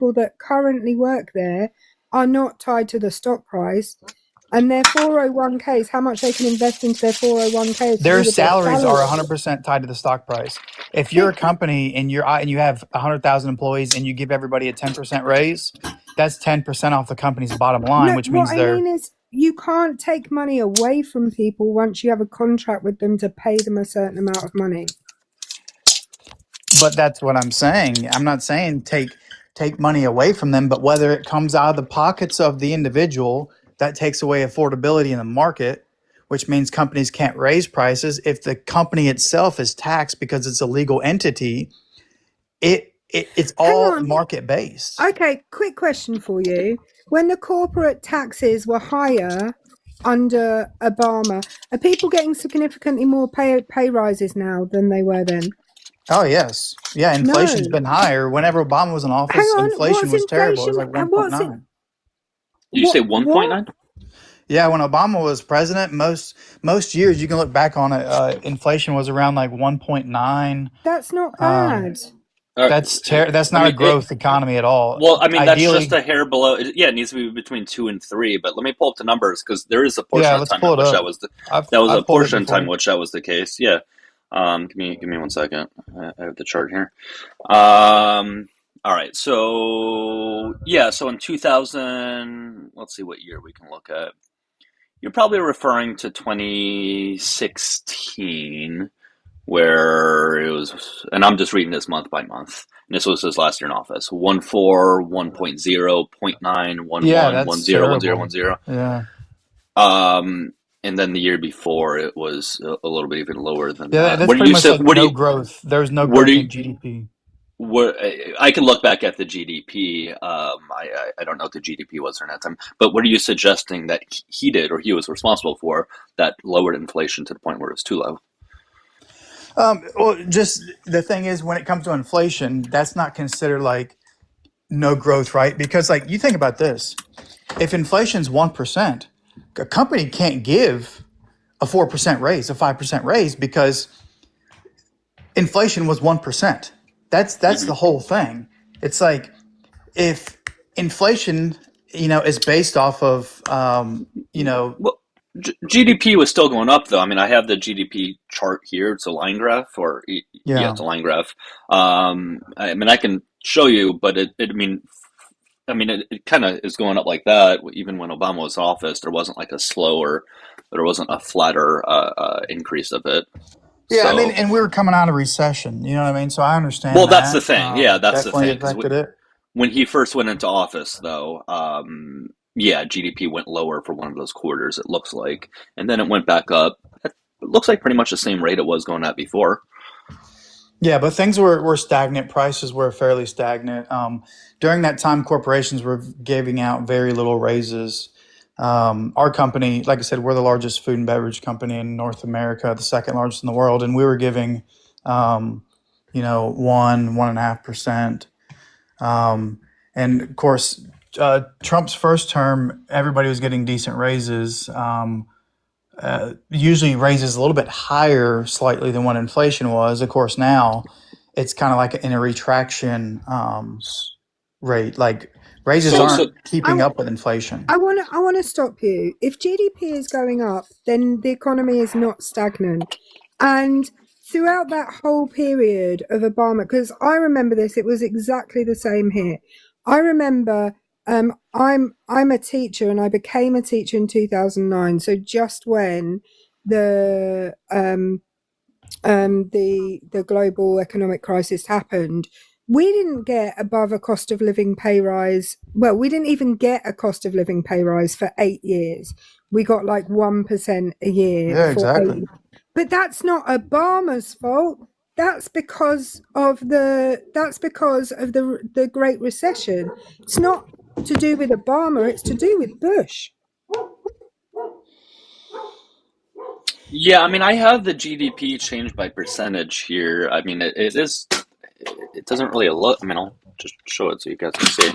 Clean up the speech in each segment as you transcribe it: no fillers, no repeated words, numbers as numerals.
people that currently work there are not tied to the stock price. And their 401ks, how much they can invest into their 401ks. Their salaries are 100% tied to the stock price. If you're a company and you have 100,000 employees and you give everybody a 10% raise, that's 10% off the company's bottom line, which means what I mean is you can't take money away from people once you have a contract with them to pay them a certain amount of money. But that's what I'm saying. I'm not saying take money away from them, but whether it comes out of the pockets of the individual, that takes away affordability in the market, which means companies can't raise prices. If the company itself is taxed because it's a legal entity, it's all market based. Okay, quick question for you. When the corporate taxes were higher under Obama, are people getting significantly more pay rises now than they were then? Oh, yes. Yeah, inflation's been higher. Whenever Obama was in office, inflation was terrible. It was like 1.9. Did you say 1.9? Yeah, when Obama was president, most years you can look back on it, inflation was around like 1.9. That's not bad. That's not a growth economy at all. Well, I mean, that's just a hair below. Yeah, it needs to be between 2 and 3. But let me pull up the numbers because there is a portion of time in which that was a portion of time in which that was the case. Yeah. Give me 1 second. I have the chart here. All right. So in 2000, let's see what year we can look at. You're probably referring to 2016, where it was, and I'm just reading this month by month. And this was his last year in office. 1.4, 1.0, 0.9, 1.1, 10, 10. Yeah. And then the year before, it was a little bit even lower than that. That's pretty much like no growth. There's no growth in GDP. I can look back at the GDP. I don't know what the GDP was during that time. But what are you suggesting that he did or he was responsible for that lowered inflation to the point where it was too low? Well, just the thing is, when it comes to inflation, that's not considered like no growth, right? Because like you think about this, if inflation's 1%, a company can't give a 4% raise, a 5% raise because inflation was 1%. That's the whole thing. It's like if inflation, is based off of, Well, GDP was still going up, though. I mean, I have the GDP chart here. It's a line graph, it's a line graph. I mean, I can show you, but it kind of is going up like that. Even when Obama was in office, there wasn't like a flatter increase of it. Yeah, so, I mean, and we were coming out of recession. You know what I mean? So I understand. Well, that's the thing. Yeah, that's the thing. Affected it. When he first went into office, though, GDP went lower for one of those quarters, it looks like. And then it went back up. It looks like pretty much the same rate it was going at before. Yeah, but things were stagnant. Prices were fairly stagnant. During that time, corporations were giving out very little raises. Our company, like I said, we're the largest food and beverage company in North America, the second largest in the world. And we were giving, 1.5%. And of course, Trump's first term, everybody was getting decent raises. Usually raises a little bit higher slightly than what inflation was. Of course, now it's kind of like in a retraction rate. Like raises aren't keeping up with inflation. I want to stop you. If GDP is going up, then the economy is not stagnant. And throughout that whole period of Obama, because I remember this, it was exactly the same here. I remember I'm a teacher and I became a teacher in 2009. So just when the global economic crisis happened, we didn't get above a cost of living pay rise. Well, we didn't even get a cost of living pay rise for 8 years. We got like 1% a year. Yeah, exactly. But that's not Obama's fault. That's because of the Great Recession. It's not to do with Obama. It's to do with Bush. Yeah, I mean, I have the GDP changed by percentage here. I mean, it doesn't really look. I mean, I'll just show it so you guys can see.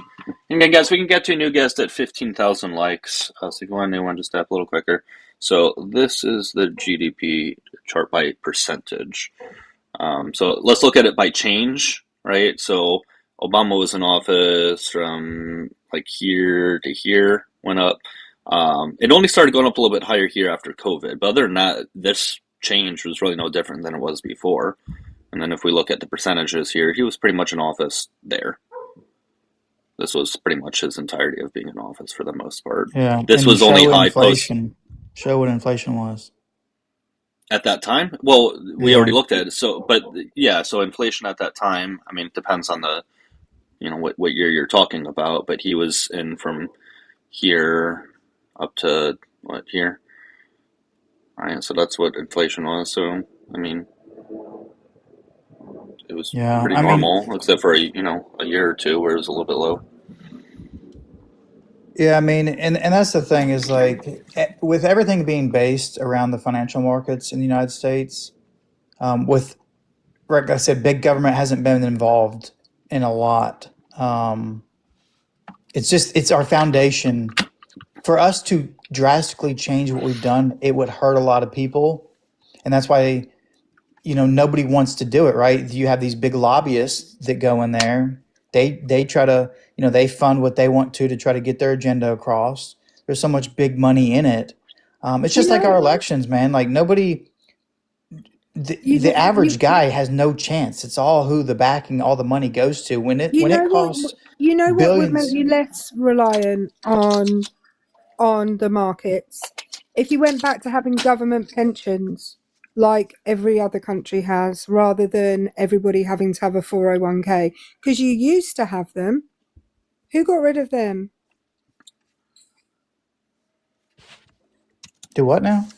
And again, guys, we can get to a new guest at 15,000 likes. So if you want a new one, just tap a little quicker. So this is the GDP chart by percentage. So let's look at it by change, right? So Obama was in office from like here to here, went up. It only started going up a little bit higher here after COVID, but other than that, this change was really no different than it was before. And then if we look at the percentages here, he was pretty much in office there. This was pretty much his entirety of being in office for the most part. Yeah. This was only high post. Show what inflation was. At that time? Well, we already looked at it. So inflation at that time, I mean, it depends on the, what year you're talking about, but he was in from here up to what here? All right, so that's what inflation was. So, I mean, it was pretty normal, except for a year or two where it was a little bit low. Yeah, I mean, and that's the thing is like with everything being based around the financial markets in the United States, with like I said, big government hasn't been involved in a lot. It's our foundation. For us to drastically change what we've done, it would hurt a lot of people, and that's why nobody wants to do it, right? You have these big lobbyists that go in there. They try to, they fund what they want to try to get their agenda across. There's so much big money in it. It's just like our elections, man. Like nobody, the average guy has no chance. It's all who the backing, all the money goes to. When it costs what billions. would make you less reliant on the markets? If you went back to having government pensions like every other country has, rather than everybody having to have a 401k, because you used to have them. Who got rid of them? Do what now?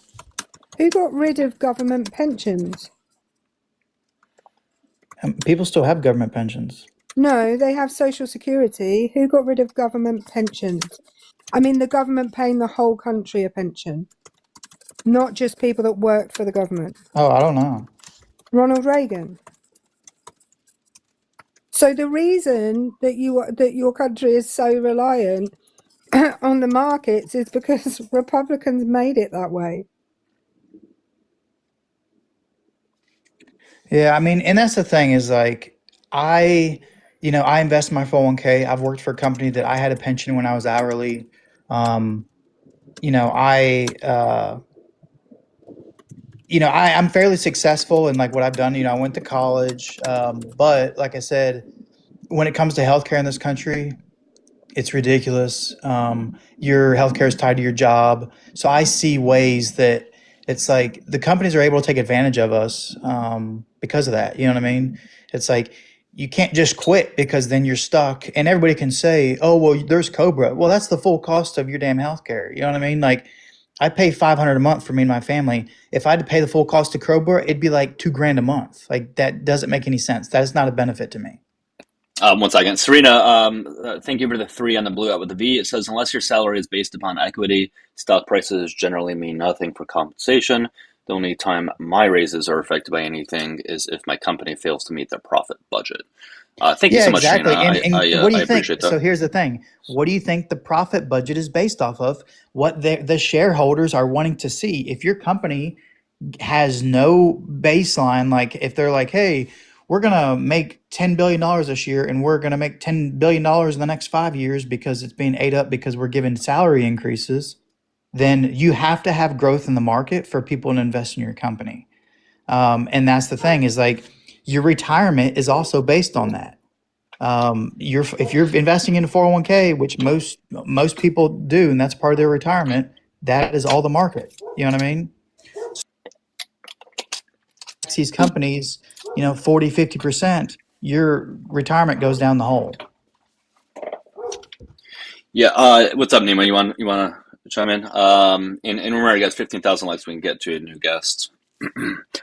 Who got rid of government pensions? People still have government pensions. No, they have Social Security. Who got rid of government pensions? I mean, the government paying the whole country a pension, not just people that work for the government. Oh, I don't know. Ronald Reagan. So the reason that your country is so reliant on the markets is because Republicans made it that way. Yeah, I mean, and that's the thing is like I invest in my 401k. I've worked for a company that I had a pension when I was hourly. I'm fairly successful in like what I've done. I went to college, but like I said, when it comes to healthcare in this country, it's ridiculous. Your healthcare is tied to your job, so I see ways that it's like the companies are able to take advantage of us because of that. You know what I mean? It's like you can't just quit because then you're stuck, and everybody can say, "Oh, well, there's Cobra." Well, that's the full cost of your damn healthcare. You know what I mean? Like, I pay $500 a month for me and my family. If I had to pay the full cost of Cobra, it'd be like $2,000 a month. Like that doesn't make any sense. That is not a benefit to me. 1 second. Serena, thank you for the 3 on the blue out with the V. It says, unless your salary is based upon equity, stock prices generally mean nothing for compensation. The only time my raises are affected by anything is if my company fails to meet their profit budget. Thank you so much, exactly. Serena. And I what do you think? appreciate that. So here's the thing. What do you think the profit budget is based off of? What the shareholders are wanting to see. If your company has no baseline, like if they're like, hey, we're going to make $10 billion this year and we're going to make $10 billion in the next 5 years because it's being ate up because we're giving salary increases, then you have to have growth in the market for people to invest in your company. And that's the thing is like your retirement is also based on that. If you're investing in a 401k, which most people do, and that's part of their retirement, that is all the market. You know what I mean? These companies, 40, 50%, your retirement goes down the hole. Yeah. What's up, Nima? You want to chime in? And remember, you guys, 15,000 likes. We can get to a new guest.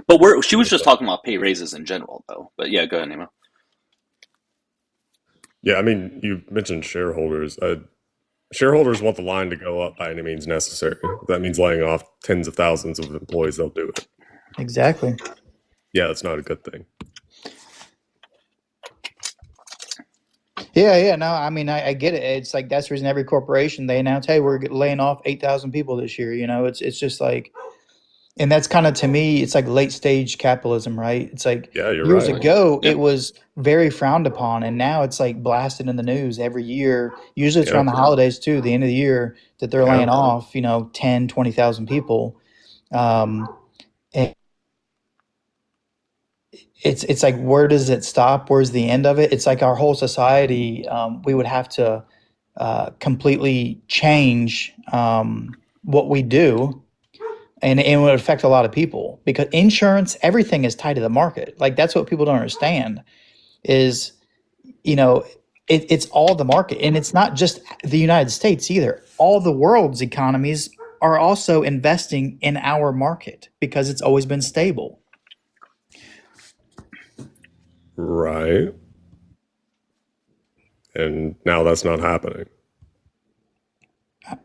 But she was just talking about pay raises in general, though. But yeah, go ahead, Nima. Yeah, I mean, you mentioned shareholders. Shareholders want the line to go up by any means necessary. If that means laying off tens of thousands of employees, they'll do it. Exactly. Yeah, that's not a good thing. Yeah. No, I mean, I get it. It's like that's the reason every corporation, they announce, hey, we're laying off 8,000 people this year. It's just like And that's kind of, to me, it's like late stage capitalism, right? It's like years right. ago, it was very frowned upon, and now it's like blasted in the news every year. Usually it's around the holidays too, the end of the year, that they're laying off, 10, 20,000 people. And it's like, where does it stop? Where's the end of it? It's like our whole society, we would have to completely change what we do. And it would affect a lot of people, because insurance, everything is tied to the market. Like, that's what people don't understand is, it's all the market. And it's not just the United States either. All the world's economies are also investing in our market because it's always been stable. Right. And now that's not happening.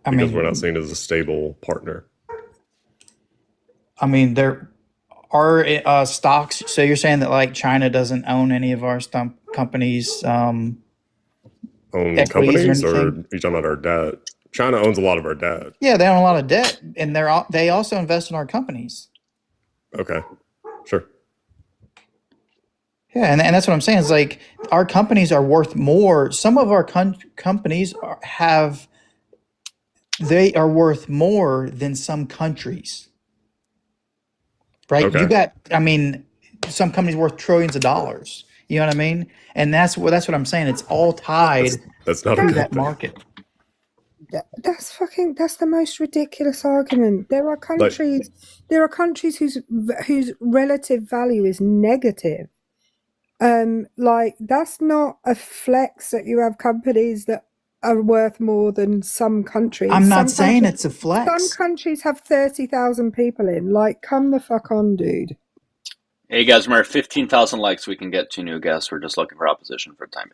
Because we're not seen as a stable partner. I mean, there are stocks. So you're saying that like China doesn't own any of our companies? Own companies, or are you talking about our debt? China owns a lot of our debt. Yeah, they own a lot of debt, and they also invest in our companies. Okay, sure. Yeah, and that's what I'm saying. Is like our companies are worth more. Some of our companies they are worth more than some countries. Right? Okay. Some companies worth trillions of dollars. You know what I mean? And that's what I'm saying. It's all tied that's not to that market. That's the most ridiculous argument. There are countries whose relative value is negative. That's not a flex that you have companies that are worth more than some countries. I'm not saying it's a flex. Some countries have 30,000 people in. Like, come the fuck on, dude. Hey guys, we're at 15,000 likes. We can get 2 new guests. We're just looking for opposition for the time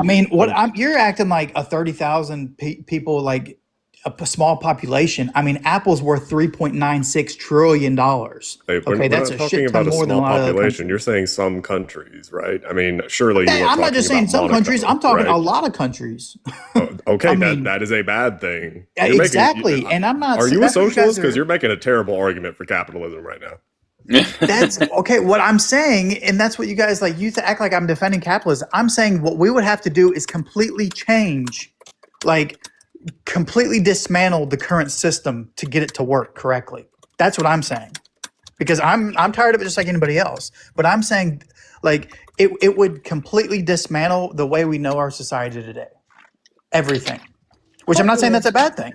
being. You're acting like a 30,000 people, like a small population. I mean, Apple's worth $3.96 trillion. Okay, that's a shit ton more than a lot of other countries. You're saying some countries, right? I mean, surely I'm not just saying some countries. I'm talking a lot of countries. Okay, that is a bad thing. Exactly, and I'm not. Are you a socialist? Because you're making a terrible argument for capitalism right now. That's okay. What I'm saying, and that's what you guys like. You act like I'm defending capitalism. I'm saying what we would have to do is completely completely dismantle the current system to get it to work correctly. That's what I'm saying, because I'm tired of it, just like anybody else. But I'm saying, like, it would completely dismantle the way we know our society today, everything. Which I'm not saying that's a bad thing.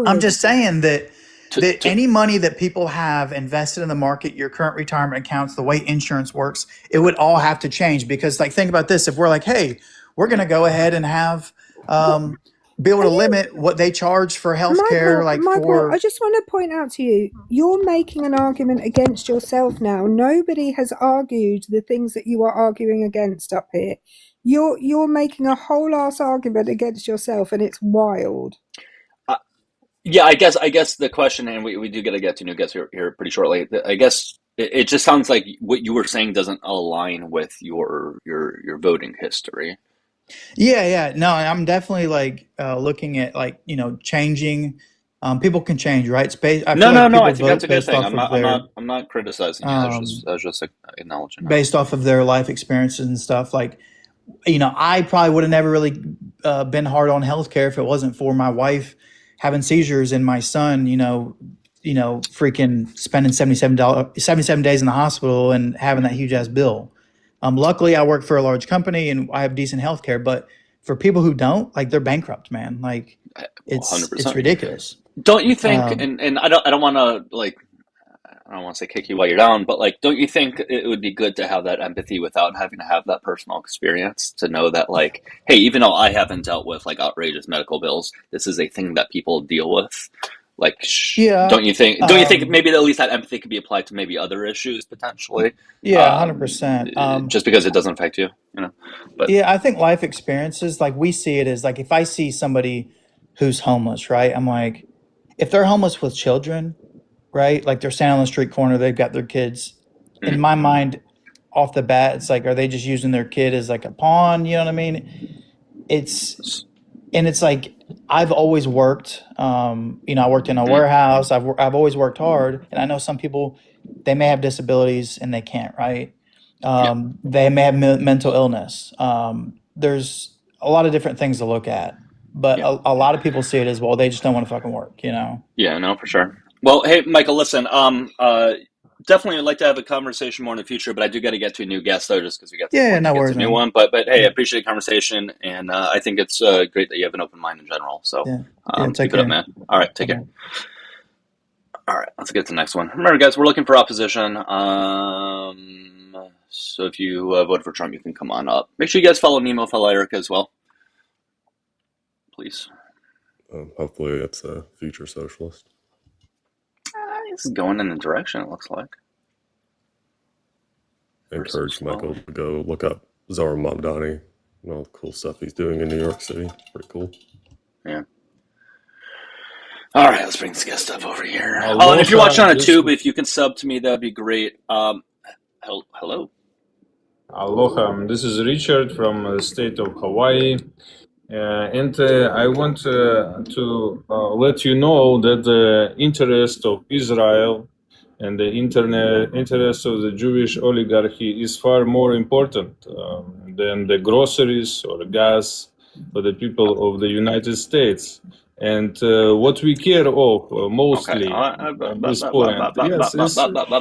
I'm just saying that any money that people have invested in the market, your current retirement accounts, the way insurance works, it would all have to change. Because, like, think about this: if we're like, hey, we're going to go ahead and have be able to limit what they charge for healthcare. Michael, I just want to point out to you, you're making an argument against yourself now. Nobody has argued the things that you are arguing against up here. You're making a whole ass argument against yourself, and it's wild. Yeah, I guess the question, and we do get to new guests here pretty shortly. I guess it just sounds like what you were saying doesn't align with your voting history. Yeah. No, I'm definitely looking at changing. People can change, right? Space. No. I think that's a good thing. I'm not criticizing you. I was just acknowledging. Based off of their life experiences and stuff. I probably would have never really been hard on healthcare if it wasn't for my wife having seizures and my son, freaking spending 77 days in the hospital and having that huge ass bill. Luckily, I work for a large company and I have decent health care. But for people who don't, they're bankrupt, man. It's ridiculous. Don't you think? And I don't want to I don't want to say kick you while you're down, but don't you think it would be good to have that empathy without having to have that personal experience to know that hey, even though I haven't dealt with outrageous medical bills, this is a thing that people deal with. Yeah. Don't you think maybe at least that empathy could be applied to maybe other issues potentially? Yeah, 100%. Just because it doesn't affect you, But yeah, I think life experiences, we see it as if I see somebody who's homeless, right? I'm like, if they're homeless with children, right? They're standing on the street corner, they've got their kids. In my mind, off the bat, it's are they just using their kid as a pawn? You know what I mean? I've always worked. I worked in a warehouse. I've always worked hard, and I know some people, they may have disabilities and they can't. Right? They may have mental illness. There's a lot of different things to look at, but a lot of people see it as, well, they just don't want to fucking work. Yeah, no, for sure. Well, hey, Michael, listen. Definitely would like to have a conversation more in the future, but I do got to get to a new guest though, just because we got to get to a new one. But hey, I appreciate the conversation, and I think it's great that you have an open mind in general. So keep it up, man. All right, take care. All right, let's get to the next one. Remember, guys, we're looking for opposition. So if you voted for Trump, you can come on up. Make sure you guys follow Nemo, follow Erica as well, please. Hopefully, it's a future socialist. He's going in the direction, it looks like. I encourage Michael to go look up Zohar Mamdani and all the cool stuff he's doing in New York City. Pretty cool. Yeah. All right, let's bring this guest up over here. And if you're watching on a tube, if you can sub to me, that'd be great. Hello. Aloha. This is Richard from the state of Hawaii. And I want to let you know that the interest of Israel and the interest of the Jewish oligarchy is far more important than the groceries or gas for the people of the United States. And what we care of mostly at this point, yes, is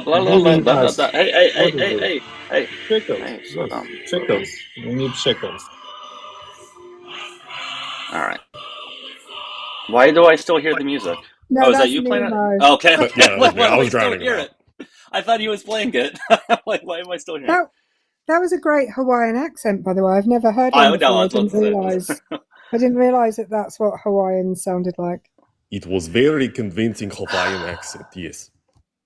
moving us. Hey, shekels. We need shekels. All right. Why do I still hear the music? No, is that you playing it? Okay. I was drowning it. I thought he was playing it. Like, why am I still hearing it? That was a great Hawaiian accent, by the way. I've never heard one before. I didn't realize that that's what Hawaiian sounded like. It was very convincing Hawaiian accent, yes.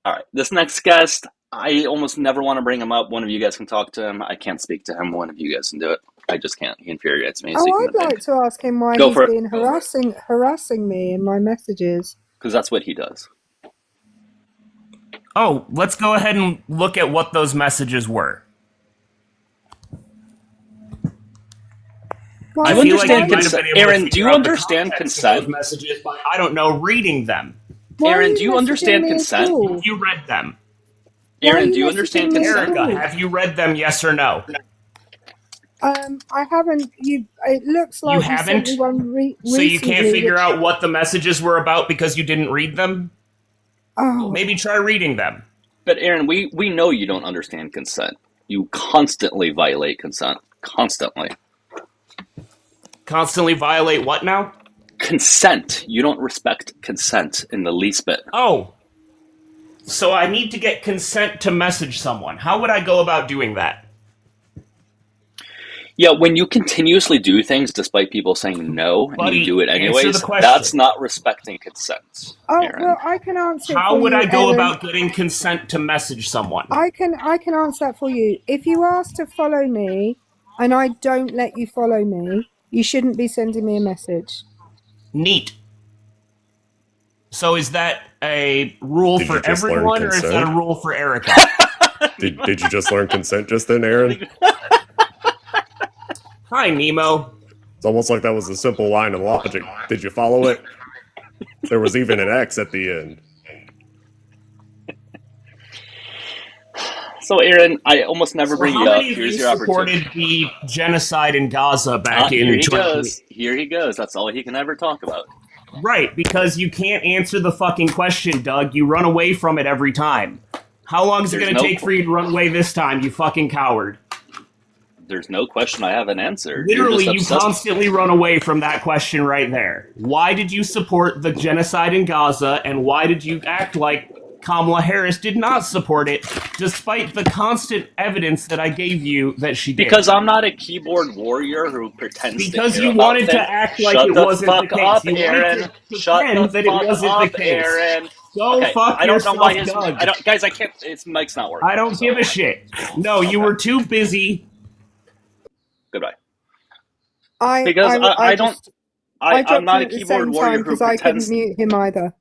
All right. This next guest, I almost never want to bring him up. One of you guys can talk to him. I can't speak to him. One of you guys can do it. I just can't. He infuriates me. I'd like to ask him why he's been harassing me in my messages. Because that's what he does. Oh, let's go ahead and look at what those messages were. I feel like Aaron, do you understand consent? Messages by, I don't know, reading them. Aaron, do you understand consent? Have you read them? Aaron, do you understand consent? Erica, have you read them, yes or no? I haven't. It looks like you haven't. So you can't figure out what the messages were about because you didn't read them? Oh. Maybe try reading them. But Aaron, we know you don't understand consent. You constantly violate consent. Constantly. Constantly violate what now? Consent. You don't respect consent in the least bit. Oh. So I need to get consent to message someone. How would I go about doing that? Yeah, when you continuously do things despite people saying no, and you do it anyways, that's not respecting consent. Oh, Aaron. well, I can answer. How would I go about getting consent to message someone? I can answer that for you. If you ask to follow me, and I don't let you follow me, you shouldn't be sending me a message. Neat. So is that a rule for everyone, or is that a rule for Erica? Did you just learn consent just then, Aaron? Hi, Nemo. It's almost like that was a simple line of logic. Did you follow it? There was even an X at the end. So, Aaron, I almost never bring you up. Here's your opportunity. Supported the genocide in Gaza back in... Here he goes. That's all he can ever talk about. Right, because you can't answer the fucking question, Doug. You run away from it every time. How long is it going to take for you to run away this time, you fucking coward? There's no question I haven't answered. Literally, you constantly run away from that question right there. Why did you support the genocide in Gaza, and why did you act like Kamala Harris did not support it, despite the constant evidence that I gave you that she did? Because I'm not a keyboard warrior who pretends to Because you wanted to act like it wasn't the case. You wanted to pretend that it wasn't the case. Aaron. Go fuck yourself, Doug. Guys, I can't. Its mic's not working. I don't give a shit. No, you were too busy. Goodbye. I'm not a keyboard warrior who pretends. I couldn't mute him either.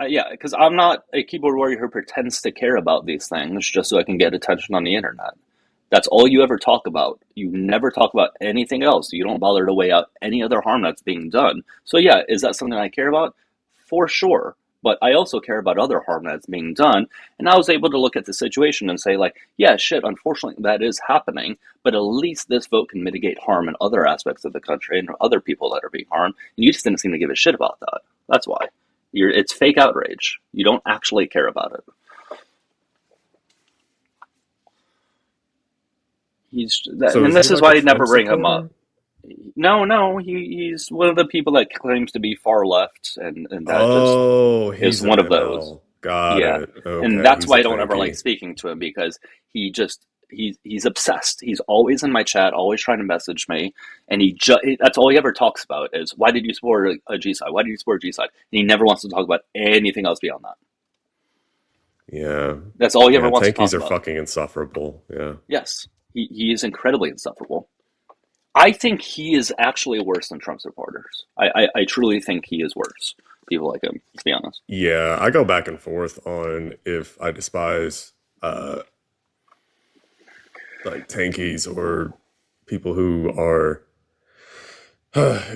Yeah, because I'm not a keyboard warrior who pretends to care about these things just so I can get attention on the internet. That's all you ever talk about. You never talk about anything else. You don't bother to weigh out any other harm that's being done. So yeah, is that something I care about? For sure. But I also care about other harm that's being done. And I was able to look at the situation and say, like, yeah, shit, unfortunately that is happening, but at least this vote can mitigate harm in other aspects of the country and other people that are being harmed. And you just didn't seem to give a shit about that. That's why. It's fake outrage. You don't actually care about it. And this is why I never bring him up. No, he's one of the people that claims to be far left, and that just is one of those. Got it. Okay. And that's why I don't ever like speaking to him, because he's obsessed. He's always in my chat, always trying to message me, and that's all he ever talks about is, why did you support a G side? Why did you support a G side? And he never wants to talk about anything else beyond that. Yeah, that's all he ever wants to talk about. Tankies are fucking insufferable. Yeah. Yes, he is incredibly insufferable. I think he is actually worse than Trump supporters. I truly think he is worse. People like him, to be honest. Yeah, I go back and forth on if I despise like tankies or people who are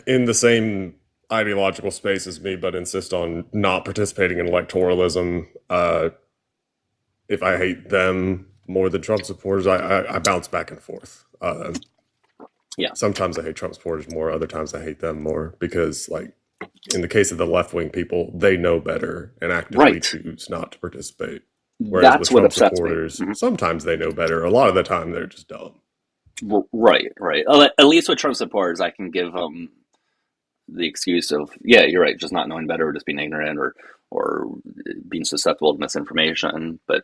in the same ideological space as me, but insist on not participating in electoralism. If I hate them more than Trump supporters, I bounce back and forth. Yeah. Sometimes I hate Trump supporters more. Other times I hate them more because, like, in the case of the left-wing people, they know better and actively choose not to participate. Whereas that's with what Trump upsets supporters, me. sometimes they know better. A lot of the time, they're just dumb. Right. At least with Trump supporters, I can give them the excuse of, yeah, you're right, just not knowing better, or just being ignorant, or being susceptible to misinformation. But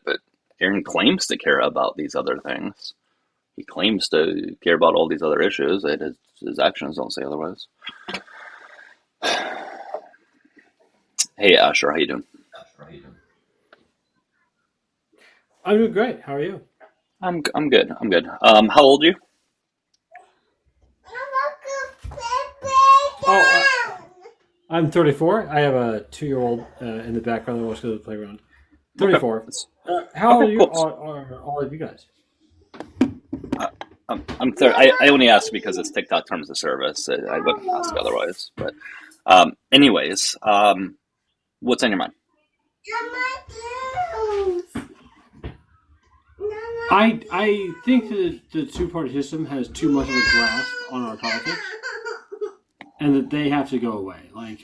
Aaron claims to care about these other things. He claims to care about all these other issues, and his actions don't say otherwise. Hey, Asher, how you doing? I'm doing great. How are you? I'm good. How old are you? I'm 34. I have a 2-year-old in the background that wants to go to the playground. 34. How old are you? Cool. Are all of you guys? I'm 30. I only asked because it's TikTok terms of service. I wouldn't ask otherwise. But anyways, what's on your mind? I think that the two-party system has too much of a grasp on our politics, and that they have to go away. Like,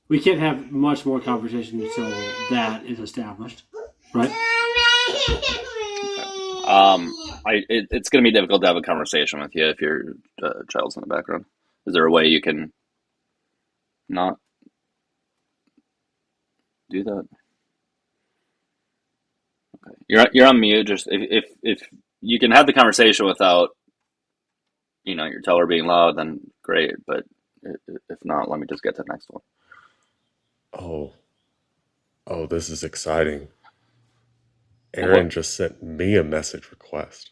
we can't have much more conversation until that is established, right? It's going to be difficult to have a conversation with you if your child's in the background. Is there a way you can not do that? Okay, you're on mute. Just if you can have the conversation without, your teller being loud, then great. But if not, let me just get to the next one. Oh, this is exciting. Aaron just sent me a message request.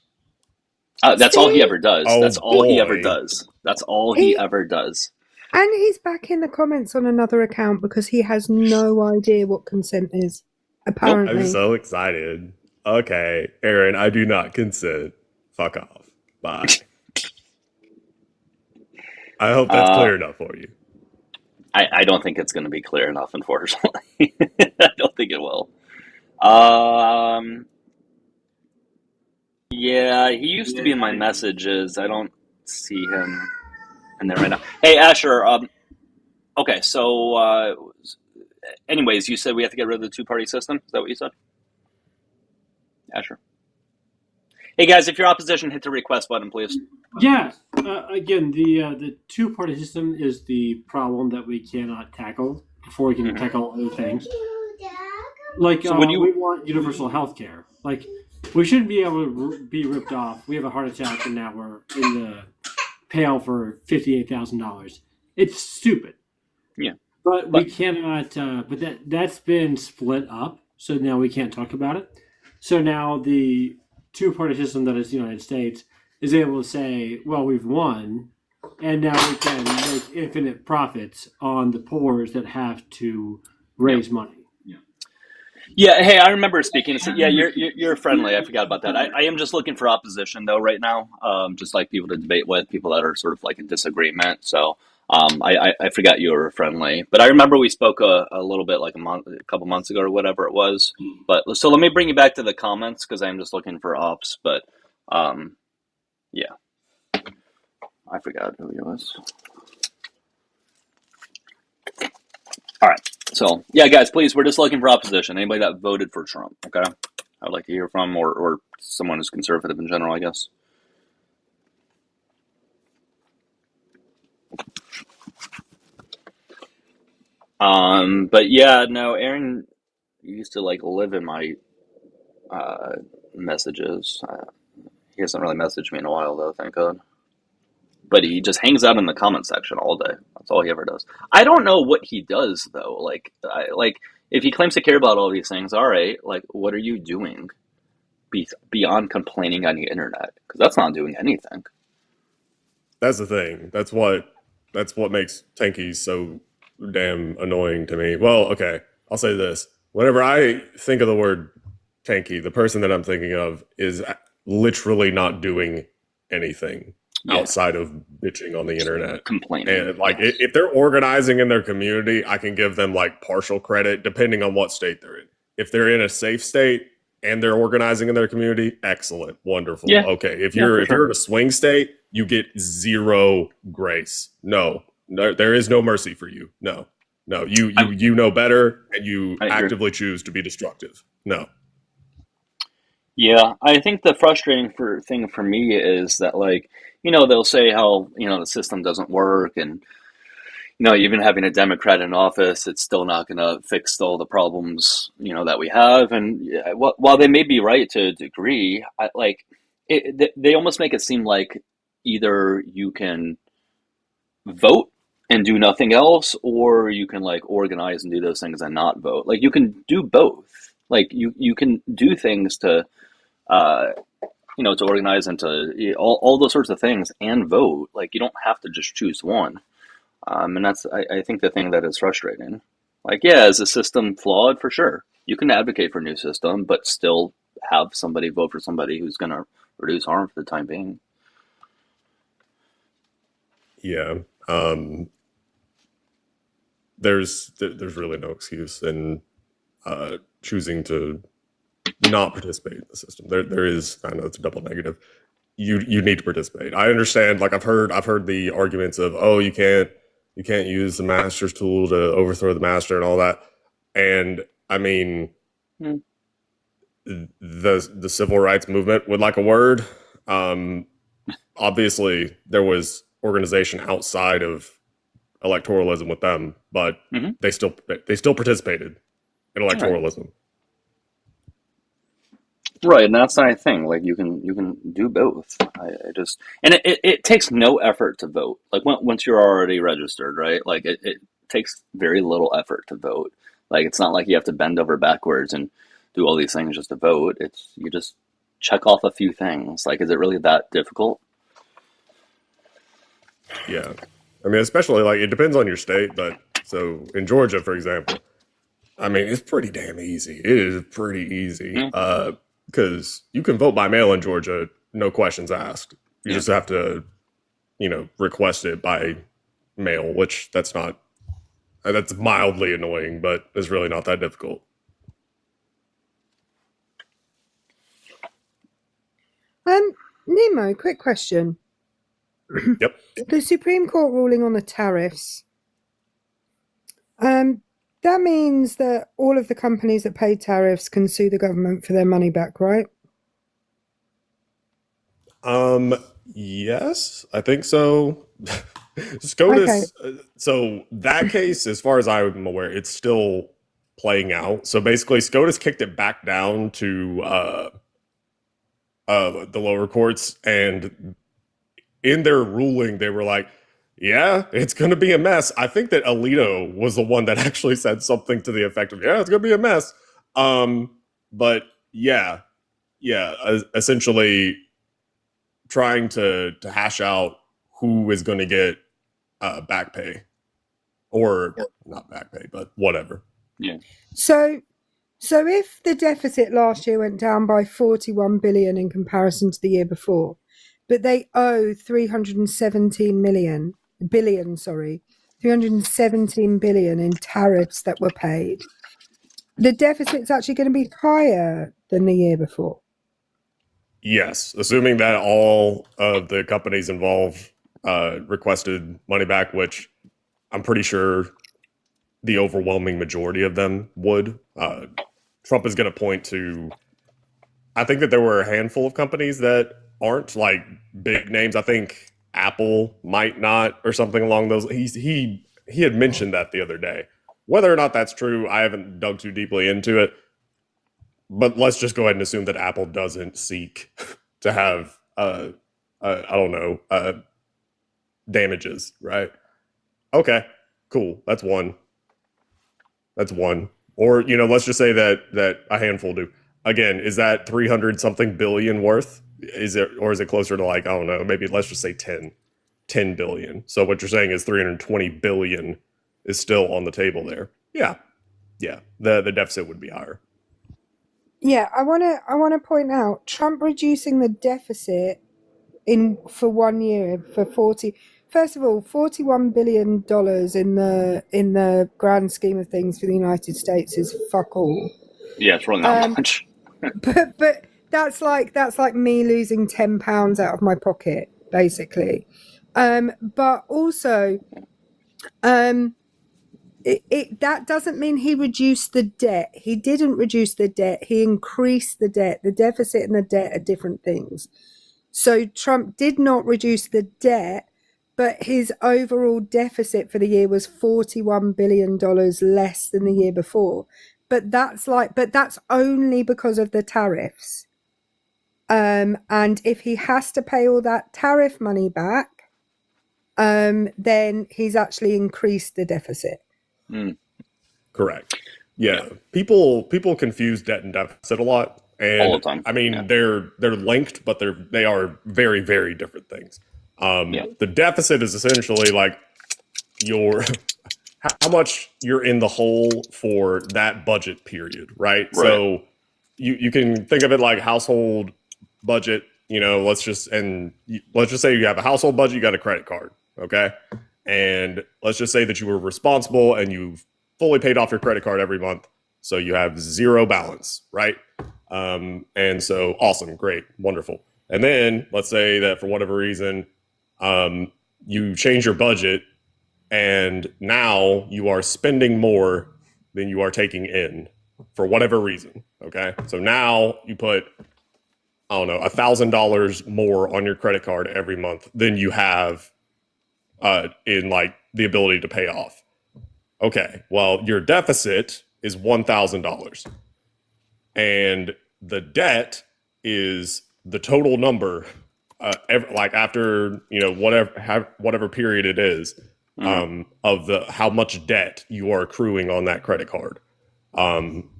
That's all he ever does. Oh, That's all he boy. ever does. That's all he ever does. And he's back in the comments on another account because he has no idea what consent is. Apparently. I'm so excited. Okay, Aaron, I do not consent. Fuck off. Bye. I hope that's clear enough for you. I don't think it's going to be clear enough, unfortunately. I don't think it will. Yeah, he used to be in my messages. I don't see him in there right now. Hey, Asher. Okay, so anyways, you said we have to get rid of the two-party system? Is that what you said? Asher. Hey, guys, if you're opposition, hit the request button, please. Yeah. Again, the two-party system is the problem that we cannot tackle before we can tackle other things. Like, so we want universal health care. Like, we shouldn't be able to be ripped off. We have a heart attack, and now we're in the pail for $58,000. It's stupid. Yeah. But we cannot, but that's been split up, so now we can't talk about it. So now the two-party system that is the United States is able to say, well, we've won, and now we can make infinite profits on the poor that have to raise money. Yeah, hey, I remember speaking. So, yeah, you're friendly. I forgot about that. I am just looking for opposition though right now. Just like people to debate with, people that are sort of like in disagreement. So, I forgot you were friendly, but I remember we spoke a little bit like a couple months ago or whatever it was. But so let me bring you back to the comments because I'm just looking for ops. But, yeah, I forgot who he was. All right. So, yeah, guys, please, we're just looking for opposition. Anybody that voted for Trump, okay? I'd like to hear from, or someone who's conservative in general, I guess. But yeah, no, Aaron used to like live in my messages. He hasn't really messaged me in a while, though, thank God. But he just hangs out in the comment section all day. That's all he ever does. I don't know what he does though. Like if he claims to care about all these things, all right. Like, what are you doing beyond complaining on the internet? Because that's not doing anything. That's the thing. That's what makes tankies so damn annoying to me. Well, okay, I'll say this. Whenever I think of the word tanky, the person that I'm thinking of is literally not doing anything outside of bitching on the internet, complaining. And like, if they're organizing in their community, I can give them like partial credit depending on what state they're in. If they're in a safe state and they're organizing in their community, excellent, wonderful. Yeah. Okay, if you're in a swing state, you get zero grace. No, there is no mercy for you. No, you know better, and you actively choose to be destructive. No. Yeah, I think the frustrating thing for me is that, like, they'll say how, the system doesn't work, and, even having a Democrat in office, it's still not going to fix all the problems, that we have. And while they may be right to a degree, they almost make it seem like either you can vote and do nothing else, or you can like organize and do those things and not vote. Like, you can do both. Like, you can do things to to organize and to all those sorts of things and vote. Like, you don't have to just choose one. And that's, I think, the thing that is frustrating. Like, yeah, is the system flawed? For sure. You can advocate for a new system, but still have somebody vote for somebody who's going to reduce harm for the time being. Yeah. There's really no excuse in choosing to not participate in the system. There is, I know it's a double negative. You need to participate. I understand. Like, I've heard the arguments of, oh, you can't use the master's tool to overthrow the master and all that. And I mean, the civil rights movement would like a word. Obviously, there was organization outside of electoralism with them, but they still participated in electoralism. Right, and that's my thing. Like, you can do both. I just, and it takes no effort to vote. Like, once you're already registered, right? Like, it takes very little effort to vote. Like, it's not like you have to bend over backwards and do all these things just to vote. It's, you just check off a few things. Like, is it really that difficult? Yeah, I mean, especially, like, it depends on your state. But so in Georgia, for example, I mean, it's pretty damn easy. It is pretty easy. Because you can vote by mail in Georgia, no questions asked. You just have to, request it by mail, which that's mildly annoying, but it's really not that difficult. Nemo, quick question. Yep. The Supreme Court ruling on the tariffs, that means that all of the companies that pay tariffs can sue the government for their money back, right? Yes, I think so. SCOTUS. Okay. So that case, as far as I'm aware, it's still playing out. So basically, SCOTUS kicked it back down to the lower courts, and in their ruling, they were like, yeah, it's going to be a mess. I think that Alito was the one that actually said something to the effect of, yeah, it's going to be a mess. But yeah, essentially trying to hash out who is going to get back pay, or not back pay, but whatever. Yeah. So So if the deficit last year went down by 41 billion in comparison to the year before, but they owe 317 billion in tariffs that were paid, the deficit's actually going to be higher than the year before. Yes, assuming that all of the companies involved requested money back, which I'm pretty sure the overwhelming majority of them would. Trump is going to point to, I think that there were a handful of companies that aren't like big names. I think Apple might not, or something along those. He had mentioned that the other day. Whether or not that's true, I haven't dug too deeply into it. But let's just go ahead and assume that Apple doesn't seek to have, I don't know, damages, right? Okay, cool. That's one. Or, let's just say that a handful do. Again, is that 300 something billion worth? Is it closer to like, I don't know, maybe let's just say 10 billion. So what you're saying is 320 billion is still on the table there. Yeah. The deficit would be higher. Yeah, I want to point out Trump reducing the deficit for 1 year for 40. First of all, $41 billion in the grand scheme of things for the United States is fuck all. Yeah, it's really not much. but that's like me losing £10 out of my pocket, basically. But also, that doesn't mean he reduced the debt. He didn't reduce the debt. He increased the debt. The deficit and the debt are different things. So Trump did not reduce the debt, but his overall deficit for the year was $41 billion less than the year before. But that's only because of the tariffs. And if he has to pay all that tariff money back, then he's actually increased the deficit. Correct. Yeah. People confuse debt and deficit a lot. And all the time. I mean, they're linked, but they are very, very different things. The deficit is essentially like how much you're in the hole for that budget period, right? So you can think of it like household budget. Let's just say you have a household budget, you got a credit card, okay? And let's just say that you were responsible and you've fully paid off your credit card every month, so you have zero balance, right? And so awesome, great, wonderful. And then let's say that for whatever reason, you change your budget and now you are spending more than you are taking in for whatever reason. Okay. So now you put, I don't know, $1,000 more on your credit card every month than you have in like the ability to pay off. Okay. Well, your deficit is $1,000. And the debt is the total number, like after whatever period it is, of how much debt you are accruing on that credit card.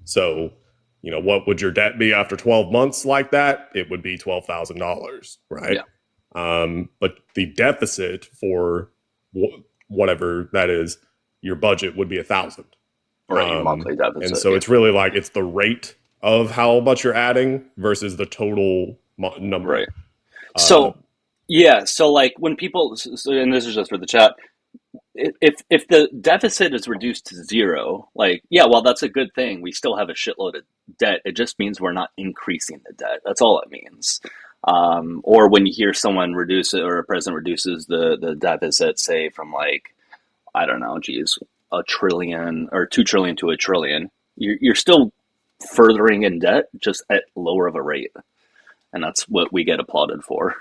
So what would your debt be after 12 months like that? It would be $12,000, right? Yeah. But the deficit for whatever that is, your budget would be $1,000. Right, your monthly deficit. And so it's really like it's the rate of how much you're adding versus the total number. Right. So like when people, and this is just for the chat, if the deficit is reduced to zero, like, well, that's a good thing. We still have a shitload of debt. It just means we're not increasing the debt. That's all it means. Or when you hear someone reduce it, or a president reduces the deficit, say from like, I don't know, $1 trillion or $2 trillion to $1 trillion, you're still furthering in debt, just at lower of a rate. And that's what we get applauded for.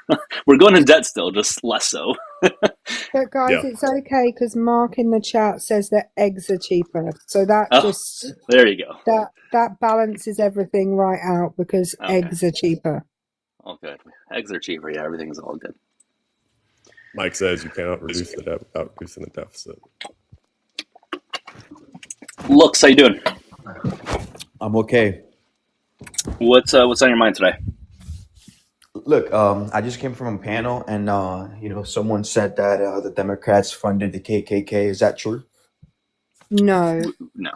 We're going in debt still, just less so. But guys, it's okay because Mark in the chat says that eggs are cheaper. So that there you go. That balances everything right out because eggs are cheaper. Okay. Eggs are cheaper. Yeah, everything's all good. Mike says you cannot reduce the debt without reducing the deficit. Looks, how you doing? I'm okay. What's on your mind today? Look, I just came from a panel, and someone said that the Democrats funded the KKK. Is that true? No. No.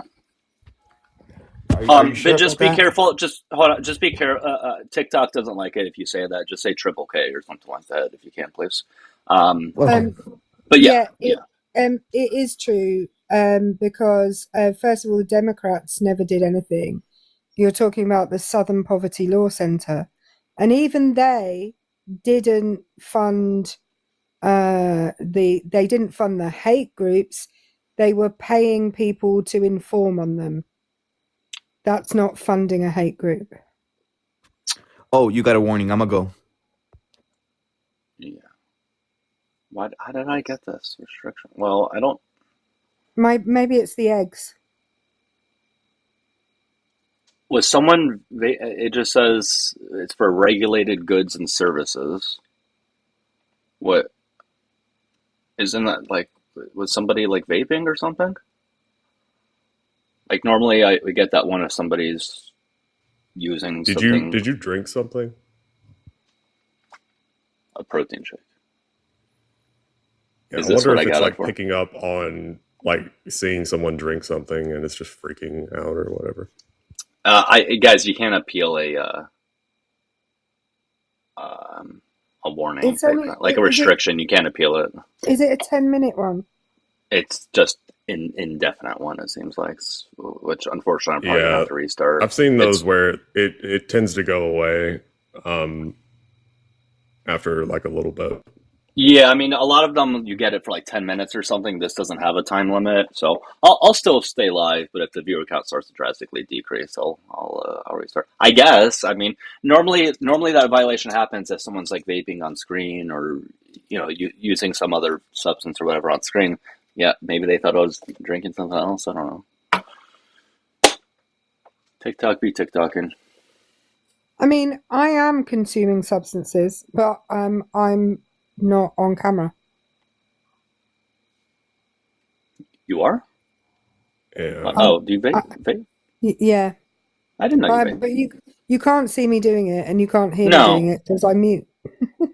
Are you sure But just about be that? careful. Just hold on. Just be careful. TikTok doesn't like it if you say that. Just say triple K or something like that if you can, please. Okay. But Yeah, yeah. it is true. Because first of all, the Democrats never did anything. You're talking about the Southern Poverty Law Center, and even they didn't fund they didn't fund the hate groups. They were paying people to inform on them. That's not funding a hate group. Oh, you got a warning. I'm gonna go. Yeah. How did I get this restriction? Well, I don't. Maybe it's the eggs. Was someone? It just says it's for regulated goods and services. What? Isn't that like? Was somebody like vaping or something? Like normally, we get that one if somebody's using something. Did you drink something? A protein shake. Yeah, I wonder if it's like picking up on like seeing someone drink something and it's just freaking out or whatever. Guys, you can't appeal a warning. It's only, like a restriction. You can't appeal it. Is it a 10-minute one? It's just indefinite one. It seems like, which unfortunately I'm probably gonna have to restart. I've seen those where it tends to go away after like a little bit. Yeah, I mean, a lot of them you get it for like 10 minutes or something. This doesn't have a time limit, so I'll still stay live. But if the viewer count starts to drastically decrease, I'll restart. I guess. I mean, normally that violation happens if someone's like vaping on screen or using some other substance or whatever on screen. Yeah, maybe they thought I was drinking something else. I don't know. TikTok be TikToking. I mean, I am consuming substances, but I'm not on camera. You are? Yeah. Do you vape? Yeah. I didn't know you vape. But you can't see me doing it, and you can't hear me doing it because I'm mute.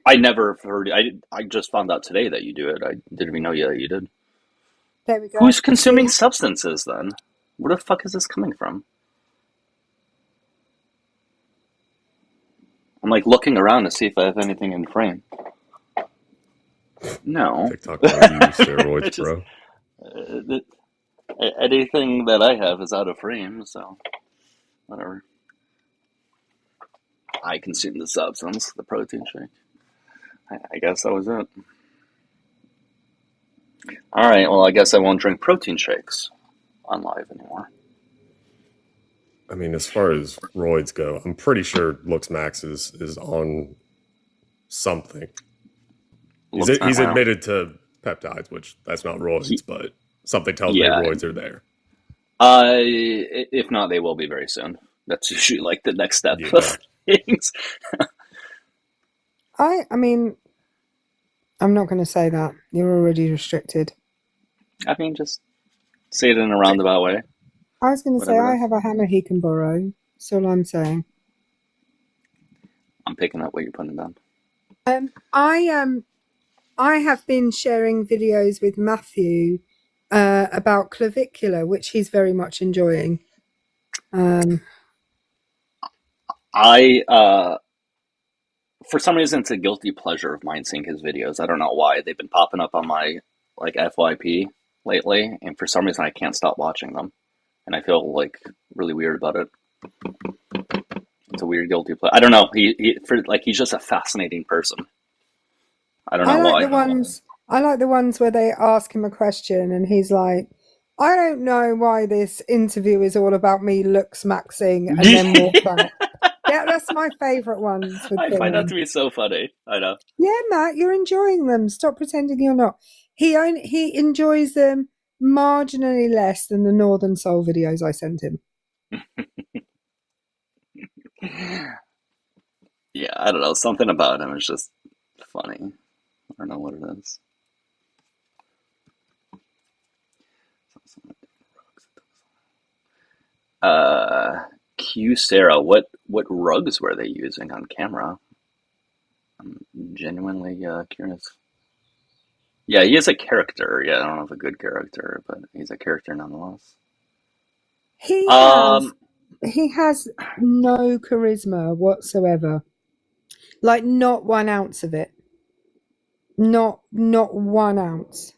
I never heard it. I just found out today that you do it. I didn't even know that you did. There we go. Who's consuming substances then? Where the fuck is this coming from? I'm like looking around to see if I have anything in frame. No. TikTok use steroids, bro. Anything that I have is out of frame, so whatever. I consume the substance, the protein shake. I guess that was it. All right, well, I guess I won't drink protein shakes on live anymore. I mean, as far as roids go, I'm pretty sure LooksMax is on something. He's admitted to peptides, which that's not roids, but something tells me roids are there. If not, they will be very soon. That's usually like the next step of things. I mean, I'm not going to say that. You're already restricted. I mean, just say it in a roundabout way. I was going to say, I have a hammer he can borrow. That's all I'm saying. I'm picking up what you're putting down. I have been sharing videos with Matthew about clavicular, which he's very much enjoying. For some reason, it's a guilty pleasure of mine seeing his videos. I don't know why. They've been popping up on my like FYP lately, and for some reason, I can't stop watching them, and I feel like really weird about it. It's a weird guilty pleasure. I don't know. He's just a fascinating person. I don't know why. I like the ones where they ask him a question and he's like, I don't know why this interview is all about me LooksMaxing and then walk out. Yeah, that's my favourite ones. I find that to be so funny. I know. Yeah, Matt, you're enjoying them. Stop pretending you're not. He enjoys them marginally less than the Northern Soul videos I sent him. Yeah, I don't know. Something about him is just funny. I don't know what it is. Q Sarah, what rugs were they using on camera? I'm genuinely curious. Yeah, he is a character. Yeah, I don't know if a good character, but he's a character nonetheless. He has he has no charisma whatsoever. Like, not 1 ounce of it. Not 1 ounce.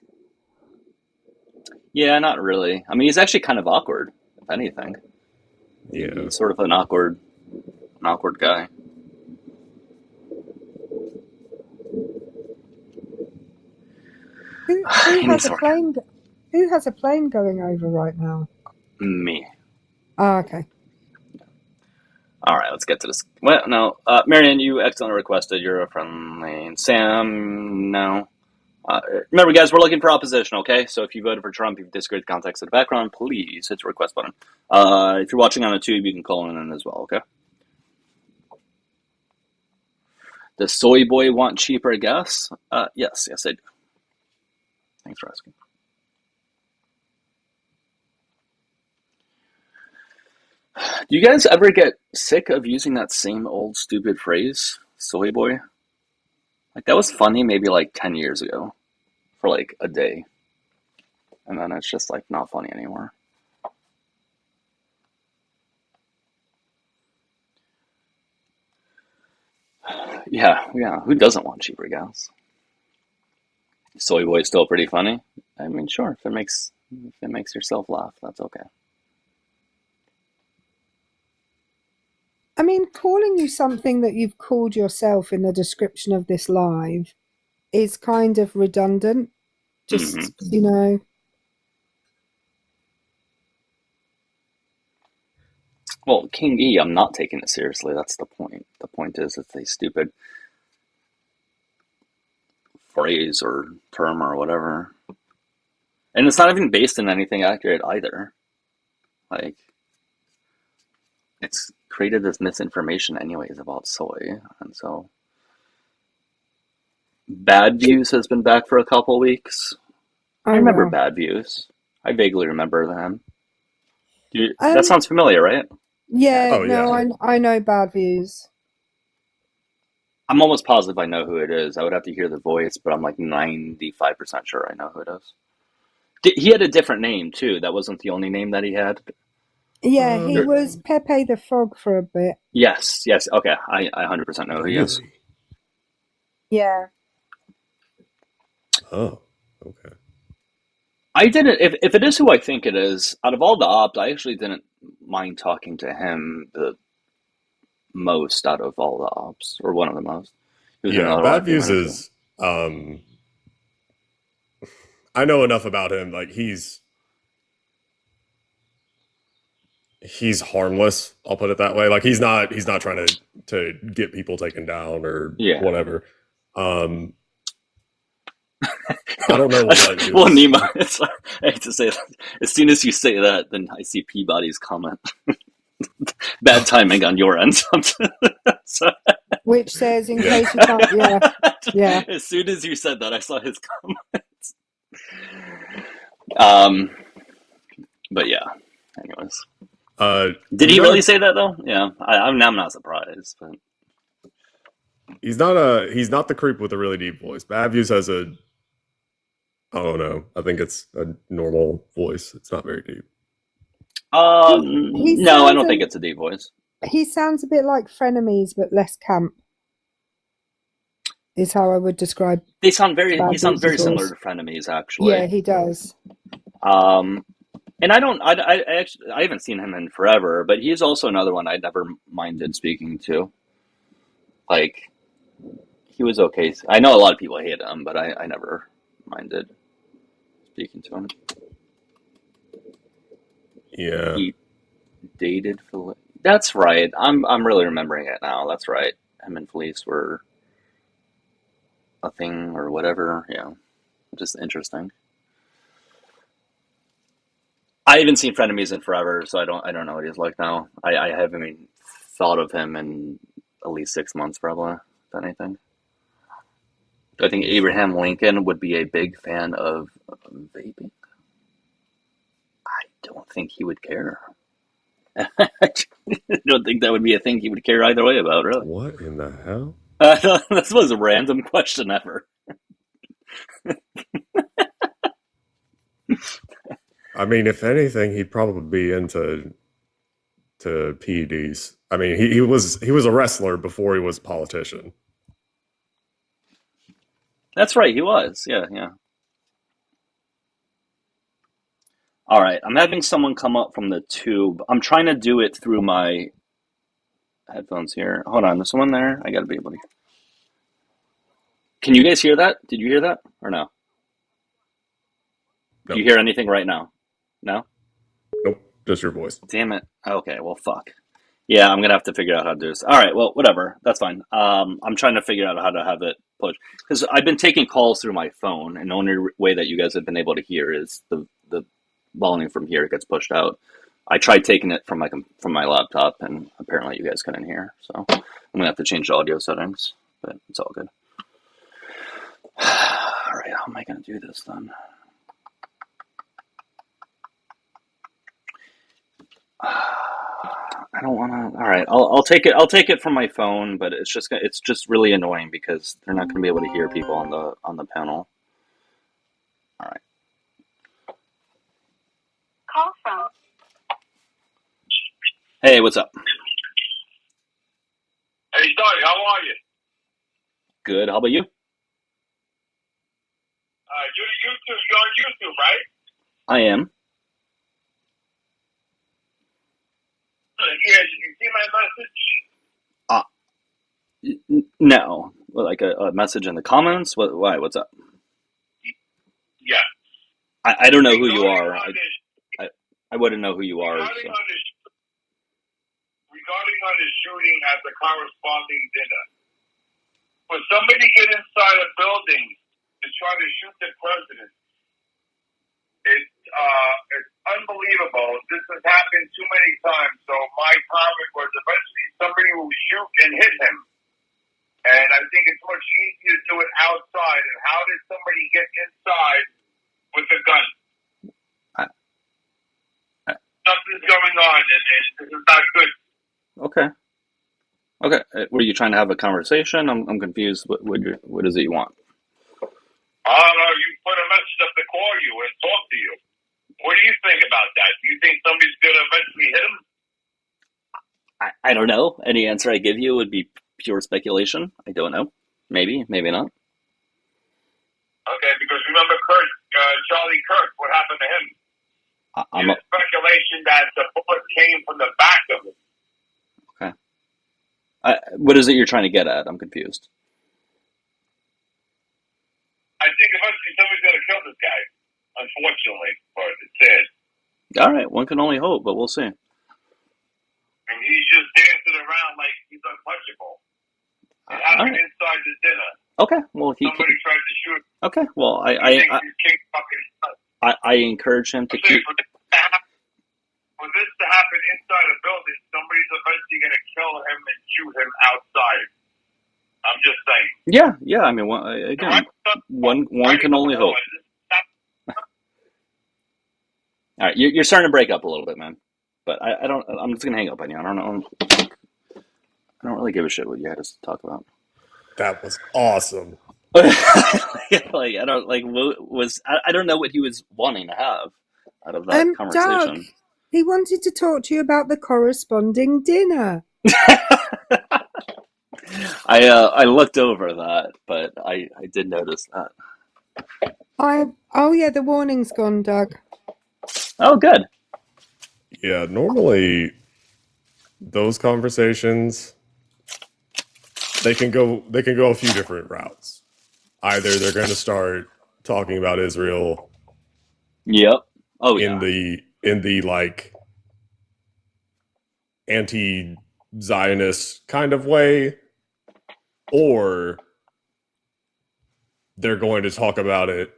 Yeah, not really. I mean, he's actually kind of awkward, if anything. Yeah. He's sort of an awkward guy. Who has a plane? Who has a plane going over right now? Me. Oh, okay. All right, let's get to this. Well, no, Marianne, you excellently requested. You're a friendly. Sam, no. Remember, guys, we're looking for opposition, okay? So if you voted for Trump, you've disagreed with the context of the background, please hit the request button. If you're watching on a tube, you can call in as well, okay? Does Soy Boy want cheaper gas? Yes, I do. Thanks for asking. Do you guys ever get sick of using that same old stupid phrase, soy boy? Like, that was funny maybe like 10 years ago for like a day. And then it's just like not funny anymore. Yeah. Who doesn't want cheaper gas? Soy boy is still pretty funny. I mean, sure, if it makes yourself laugh, that's okay. I mean, calling you something that you've called yourself in the description of this live is kind of redundant. Just, you know. Well, King E, I'm not taking it seriously. That's the point. The point is it's a stupid phrase or term or whatever. And it's not even based in anything accurate either. Like, it's created this misinformation anyways about soy. And so Bad Views has been back for a couple weeks. I remember Bad Views. I vaguely remember them. That sounds familiar, right? Yeah, I know Bad Views. I'm almost positive I know who it is. I would have to hear the voice, but I'm like 95% sure I know who it is. He had a different name, too. That wasn't the only name that he had. Yeah, he was Pepe the Frog for a bit. Yes. Okay, I 100% know who he is. Yeah. Oh, okay. I didn't, if it is who I think it is, out of all the ops, I actually didn't mind talking to him the most out of all the ops, or one of the most. Yeah, Bad Views is, I know enough about him, like, he's harmless, I'll put it that way. Like, he's not trying to get people taken down or whatever. I don't know what well, Nima, I hate to say that. As soon as you say that, then I see Peabody's comment. Bad timing on your end. So, which says, in case you can't, yeah. As soon as you said that, I saw his comments. But yeah, anyways. Did he really say that, though? Yeah, I'm not surprised. But he's not the creep with a really deep voice. Bad Views has I don't know. I think it's a normal voice. It's not very deep. No, I don't think it's a deep voice. He sounds a bit like Frenemies, but less camp. Is how I would describe. He sounds very similar to Frenemies, actually. Yeah, he does. And I haven't seen him in forever, but he's also another one I never minded speaking to. Like, he was okay. I know a lot of people hate him, but I never minded speaking to him. Yeah. He dated Felice. That's right. I'm really remembering it now. That's right. Him and Felice were a thing or whatever. Yeah. Just interesting. I haven't seen Frenemies in forever, so I don't know what he's like now. I haven't even thought of him in at least 6 months, probably, if anything. I think Abraham Lincoln would be a big fan of vaping. I don't think he would care. I don't think that would be a thing he would care either way about, really. What in the hell? This was a random question ever. I mean, if anything, he'd probably be into to PEDs. I mean, he was a wrestler before he was a politician. That's right, he was. Yeah. All right, I'm having someone come up from the tube. I'm trying to do it through my headphones here. Hold on, there's someone there? I gotta be able to. Can you guys hear that? Did you hear that or no? Nope. Do you hear anything right now? No? Nope, just your voice. Damn it. Okay, well, fuck. Yeah, I'm gonna have to figure out how to do this. All right, well, whatever. That's fine. I'm trying to figure out how to have it pushed because I've been taking calls through my phone, and the only way that you guys have been able to hear is the volume from here gets pushed out. I tried taking it from my laptop, and apparently you guys couldn't hear. So I'm gonna have to change the audio settings, but it's all good. All right, how am I gonna do this then? I don't want to. All right, I'll take it. I'll take it from my phone, but it's just really annoying because they're not going to be able to hear people on the panel. All right. Call from. Hey, what's up? Hey, Doug, how are you? Good. How about you? You're on YouTube, right? I am. Yeah, did you see my message? No. Like a message in the comments? Why? What's up? Yeah. I don't know who you are. I wouldn't know who you are. Regarding on the shooting at the corresponding dinner, when somebody get inside a building to try to shoot the president, it's unbelievable. This has happened too many times. So my comment was eventually somebody will shoot and hit him. And I think it's much easier to do it outside. And how did somebody get inside with a gun? Something's going on, and this is not good. Okay. Were you trying to have a conversation? I'm confused. What is it you want? I don't know. You put a message up to call you and talk to you. What do you think about that? Do you think somebody's going to eventually hit him? I don't know. Any answer I give you would be pure speculation. I don't know. Maybe, maybe not. Okay, because remember Charlie Kirk, what happened to him? There's speculation that the bullet came from the back of him. Okay. What is it you're trying to get at? I'm confused. I think eventually somebody's going to kill this guy, unfortunately, or it's sad. All right, one can only hope, but we'll see. And he's just dancing around like he's untouchable. It happened inside the dinner. Okay, well, somebody tried to shoot him. Okay, well, I encourage him to keep. For this to happen inside a building, somebody's eventually going to kill him and shoot him outside. I'm just saying. Yeah. I mean, one can only hope. All right, you're starting to break up a little bit, man. But I don't. I'm just gonna hang up on you. I don't really give a shit what you had to talk about. That was awesome. Like I don't know what he was wanting to have out of that conversation. Doug, he wanted to talk to you about the corresponding dinner. I looked over that, but I did notice that. The warning's gone, Doug. Oh, good. Yeah, normally those conversations they can go a few different routes. Either they're going to start talking about Israel. Yep. Oh, in the like anti-Zionist kind of way, or they're going to talk about it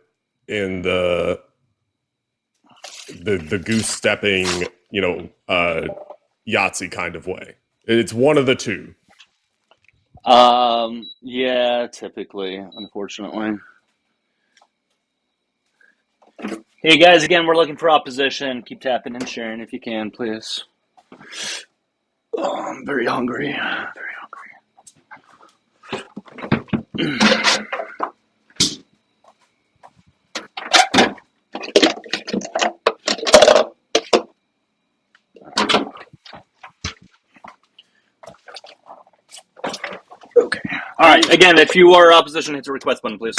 in the goose stepping, Yahtzee kind of way. It's one of the two. Yeah, typically, unfortunately. Hey guys, again, we're looking for opposition. Keep tapping and sharing if you can, please. Oh, I'm very hungry. All right. Again, if you are opposition, hit the request button, please.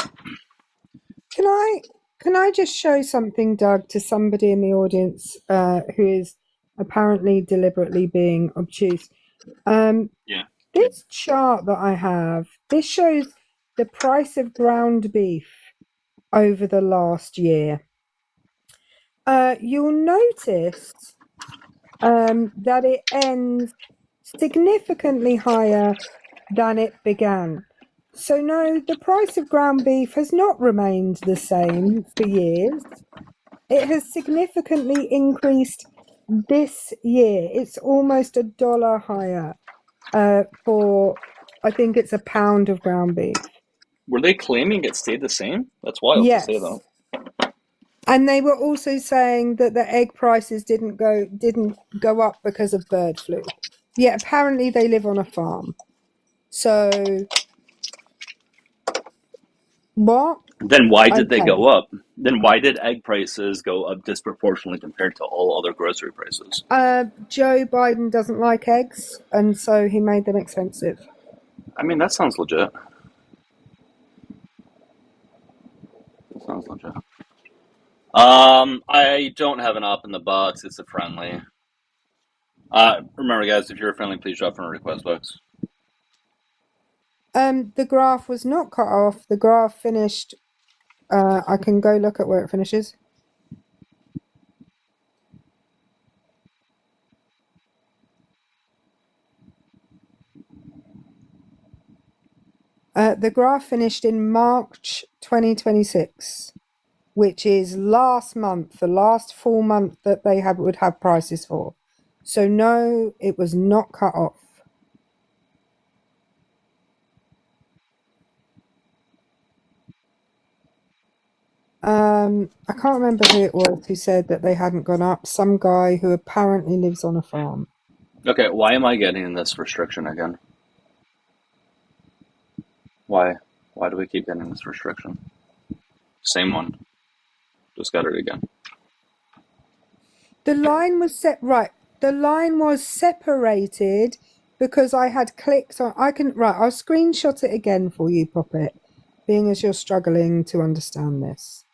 Can I just show something, Doug, to somebody in the audience who is apparently deliberately being obtuse? Yeah. This chart that I have, this shows the price of ground beef over the last year. You'll notice that it ends significantly higher than it began. So no, the price of ground beef has not remained the same for years. It has significantly increased this year. It's almost $1 higher for, I think it's a pound of ground beef. Were they claiming it stayed the same? That's wild to say, though. And they were also saying that the egg prices didn't go up because of bird flu. Yeah, apparently they live on a farm. So what? Then why did they go up? Then why did egg prices go up disproportionately compared to all other grocery prices? Joe Biden doesn't like eggs, and so he made them expensive. I mean, that sounds legit. That sounds legit. I don't have an op in the box. It's a friendly. Remember, guys, if you're a friendly, please drop from a request box. The graph was not cut off. The graph finished. I can go look at where it finishes. The graph finished in March 2026, which is last month, the last full month that they would have prices for. So no, it was not cut off. I can't remember who it was who said that they hadn't gone up. Some guy who apparently lives on a farm. Okay, why am I getting this restriction again? Why? Why do we keep getting this restriction? Same one. Just got it again. The line was set right. The line was separated because I had clicked on. I'll screenshot it again for you, Poppet, being as you're struggling to understand this.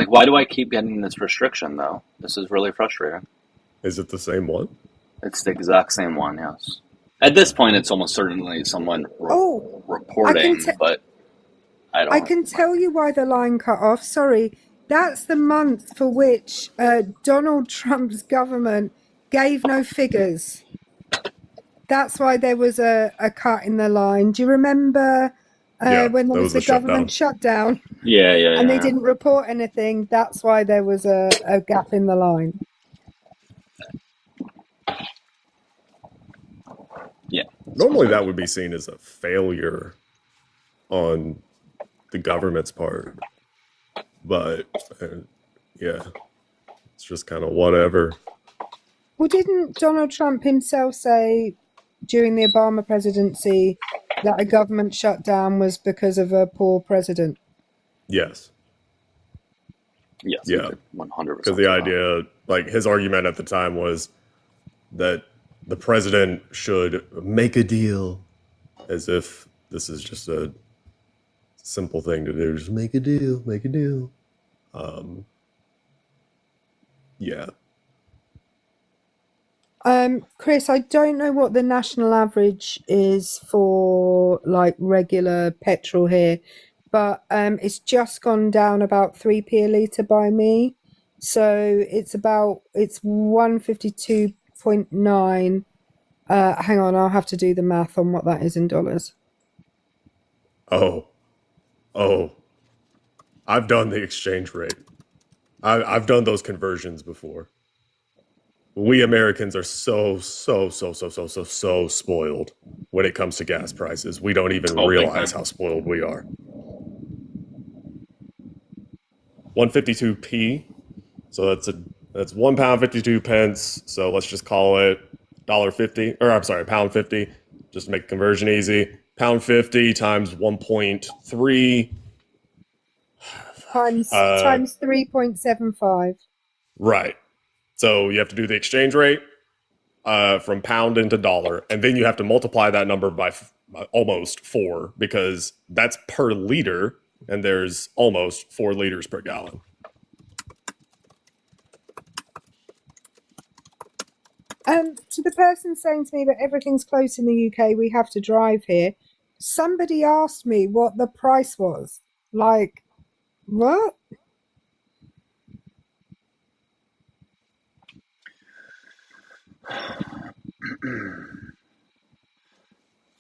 Why do I keep getting this restriction, though? This is really frustrating. Is it the same one? It's the exact same one, yes. At this point, it's almost certainly someone reporting, but I don't. I can tell you why the line cut off. Sorry, that's the month for which Donald Trump's government gave no figures. That's why there was a cut in the line. Do you remember when there was the government shutdown? Yeah. And they didn't report anything. That's why there was a gap in the line. Yeah. Normally that would be seen as a failure on the government's part. But, yeah, it's just kind of whatever. Well, didn't Donald Trump himself say during the Obama presidency that a government shutdown was because of a poor president? Yes. Yes. Yeah. 100%. Because the idea, his argument at the time was that the president should make a deal, as if this is just a simple thing to do. Just make a deal. Yeah. Chris, I don't know what the national average is for regular petrol here, but it's just gone down about 3p a litre by me. So it's 152.9. Hang on, I'll have to do the math on what that is in dollars. Oh, I've done the exchange rate. I've done those conversions before. We Americans are so spoiled when it comes to gas prices. We don't even realize how spoiled we are. 152p. So that's £1.52. So let's just call it £1.50, or I'm sorry, £1.50, just to make the conversion easy. £1.50 times 1.3 times 3.75. Right. So you have to do the exchange rate. from pound into dollar, and then you have to multiply that number by almost 4 because that's per liter, and there's almost 4 liters per gallon. To the person saying to me that everything's close in the UK, we have to drive here. Somebody asked me what the price was. Like, what?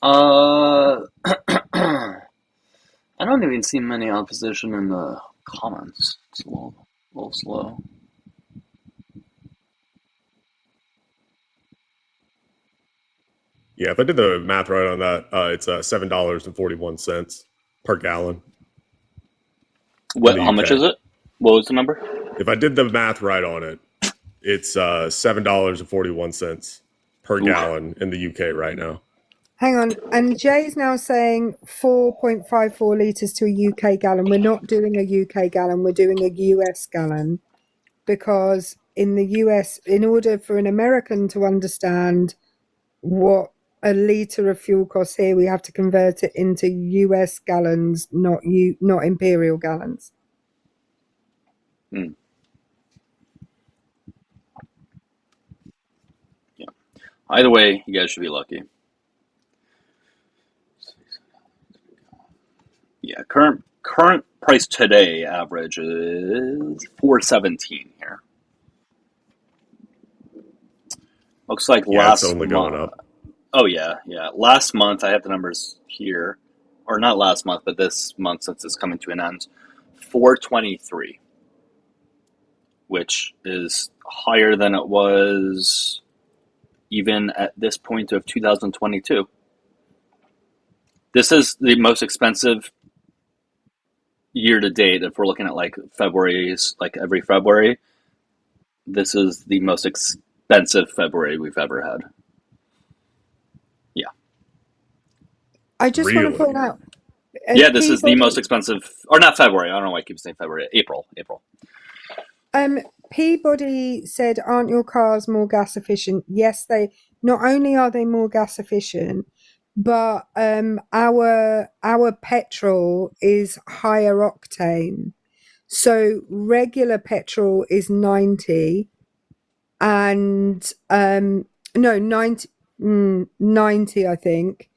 I don't even see many opposition in the comments. It's a little slow. Yeah, if I did the math right on that, it's $7.41 per gallon. What? How much is it? What was the number? If I did the math right on it, it's $7.41 per gallon in the UK right now. Hang on. And Jay's now saying 4.54 litres to a UK gallon. We're not doing a UK gallon. We're doing a US gallon. Because in the US, in order for an American to understand what a litre of fuel costs here, we have to convert it into US gallons, not imperial gallons. Yeah. Either way, you guys should be lucky. Yeah, current price today average is $4.17 here. Looks like last it's only going up. Oh yeah. Last month I have the numbers here, or not last month, but this month since it's coming to an end. $4.23, which is higher than it was even at this point of 2022. This is the most expensive year to date. If we're looking at like February's, like every February, this is the most expensive February we've ever had. Yeah. I just want to point out. Yeah, this is the most expensive, or not February. I don't know why I keep saying February. April. Peabody said, "Aren't your cars more gas efficient?" Yes, they. Not only are they more gas efficient, but our petrol is higher octane. So regular petrol is 90, and 90, I think,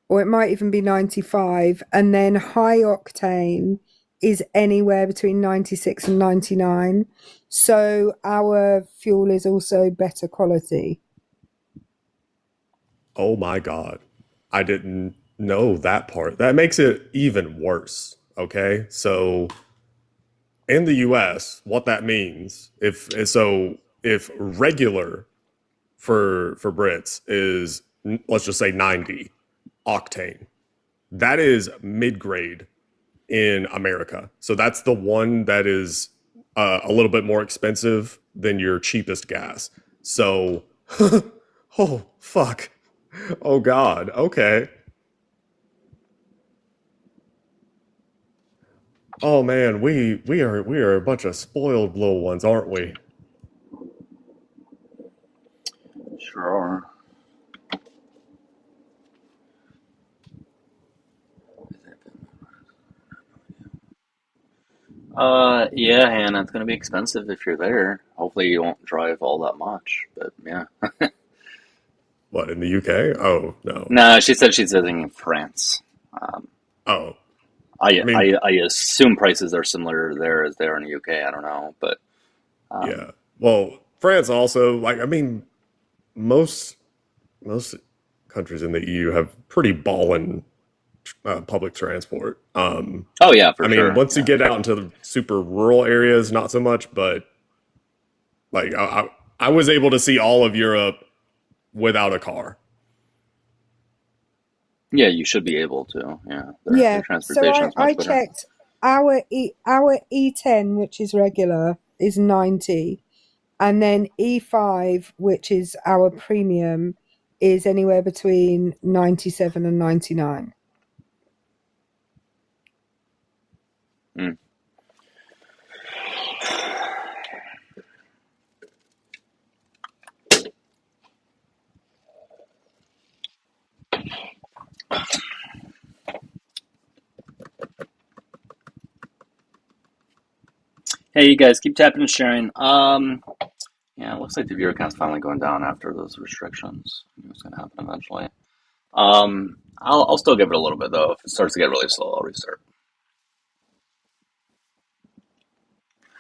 or it might even be 95, and then high octane is anywhere between 96 and 99. So our fuel is also better quality. Oh my God. I didn't know that part. That makes it even worse. Okay. So in the US, what that means, if regular for Brits is, let's just say 90 octane, that is mid-grade in America. So that's the one that is a little bit more expensive than your cheapest gas. So, oh, fuck. Oh, God. Okay. Oh, man, we are a bunch of spoiled little ones, aren't we? Sure are. Yeah, Hannah, it's gonna be expensive if you're there. Hopefully you won't drive all that much, but yeah. What, in the UK? Oh, no. No, she said she's visiting in France. I assume prices are similar there as they are in the UK. I don't know, but yeah. Well, France also, like, I mean, most countries in the EU have pretty ballin' public transport. Oh yeah, for sure. I mean, once you get out into the super rural areas, not so much, but like I was able to see all of Europe without a car. Yeah, you should be able to. Yeah. Their transportation so I checked our E10, which is regular, is 90, and then E5, which is our premium, is anywhere between 97 and 99. Mm. Hey, you guys, keep tapping and sharing. Yeah, it looks like the viewer count's finally going down after those restrictions. I knew it was going to happen eventually. I'll still give it a little bit though. If it starts to get really slow, I'll restart.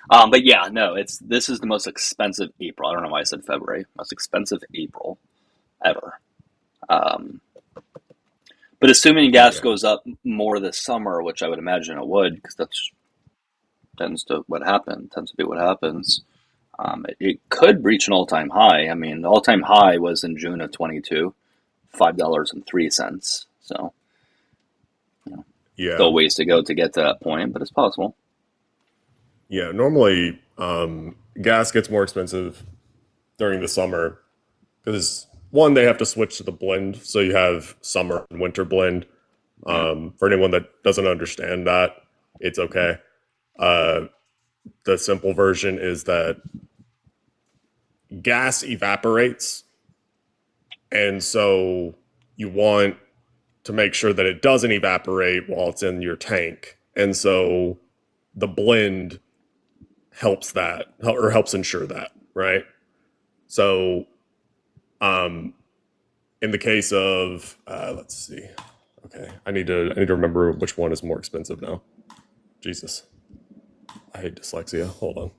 But yeah, no, this is the most expensive April. I don't know why I said February. Most expensive April ever. But assuming gas goes up more this summer, which I would imagine it would, because tends to be what happens. It could reach an all-time high. I mean, the all-time high was in June of 22, $5.03. So, still ways to go to get to that point, but it's possible. Yeah, normally gas gets more expensive during the summer because one, they have to switch to the blend, so you have summer and winter blend. For anyone that doesn't understand that, it's okay. The simple version is that gas evaporates, and so you want to make sure that it doesn't evaporate while it's in your tank, and so the blend helps ensure that, right? So in the case of let's see, okay, I need to remember which one is more expensive now. Jesus, I hate dyslexia. Hold on.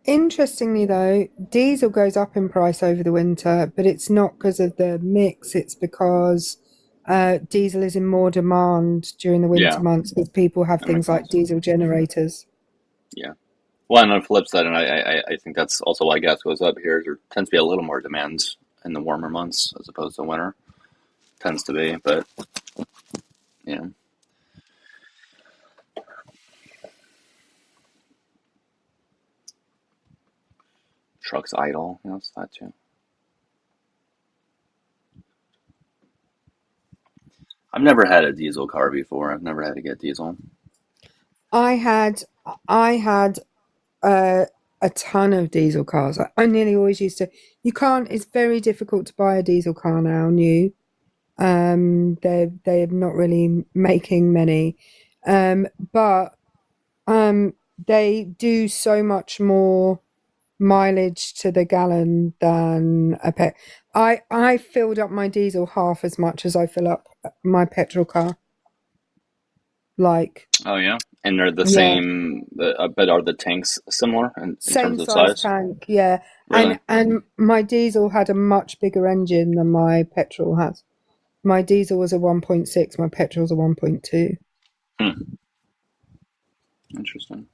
Interestingly, though, diesel goes up in price over the winter, but it's not because of the mix. It's because diesel is in more demand during the winter months because people have things like diesel generators. Yeah. Well, and on the flip side, and I think that's also why gas goes up here. There tends to be a little more demand in the warmer months as opposed to winter. Tends to be, but yeah. Trucks idle. Yeah, it's that too. I've never had a diesel car before. I've never had to get diesel. I had a ton of diesel cars. I nearly always used to. You can't. It's very difficult to buy a diesel car now. New. They're not really making many, but they do so much more mileage to the gallon than a pet. I filled up my diesel half as much as I fill up my petrol car. Like, oh yeah, and they're the same. But are the tanks similar in same terms of size size? tank, yeah. Really? And my diesel had a much bigger engine than my petrol has. My diesel was a 1.6. My petrol was a 1.2. Interesting.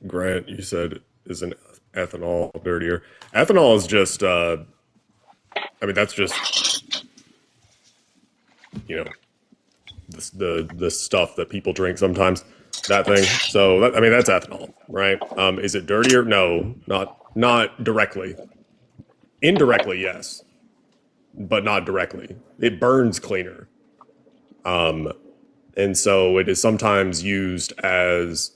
Grant, you said isn't ethanol dirtier? Ethanol is just, I mean, that's just, the stuff that people drink sometimes. That thing. So I mean, that's ethanol, right? Is it dirtier? No, not directly. Indirectly, yes, but not directly. It burns cleaner. And so it is sometimes used as,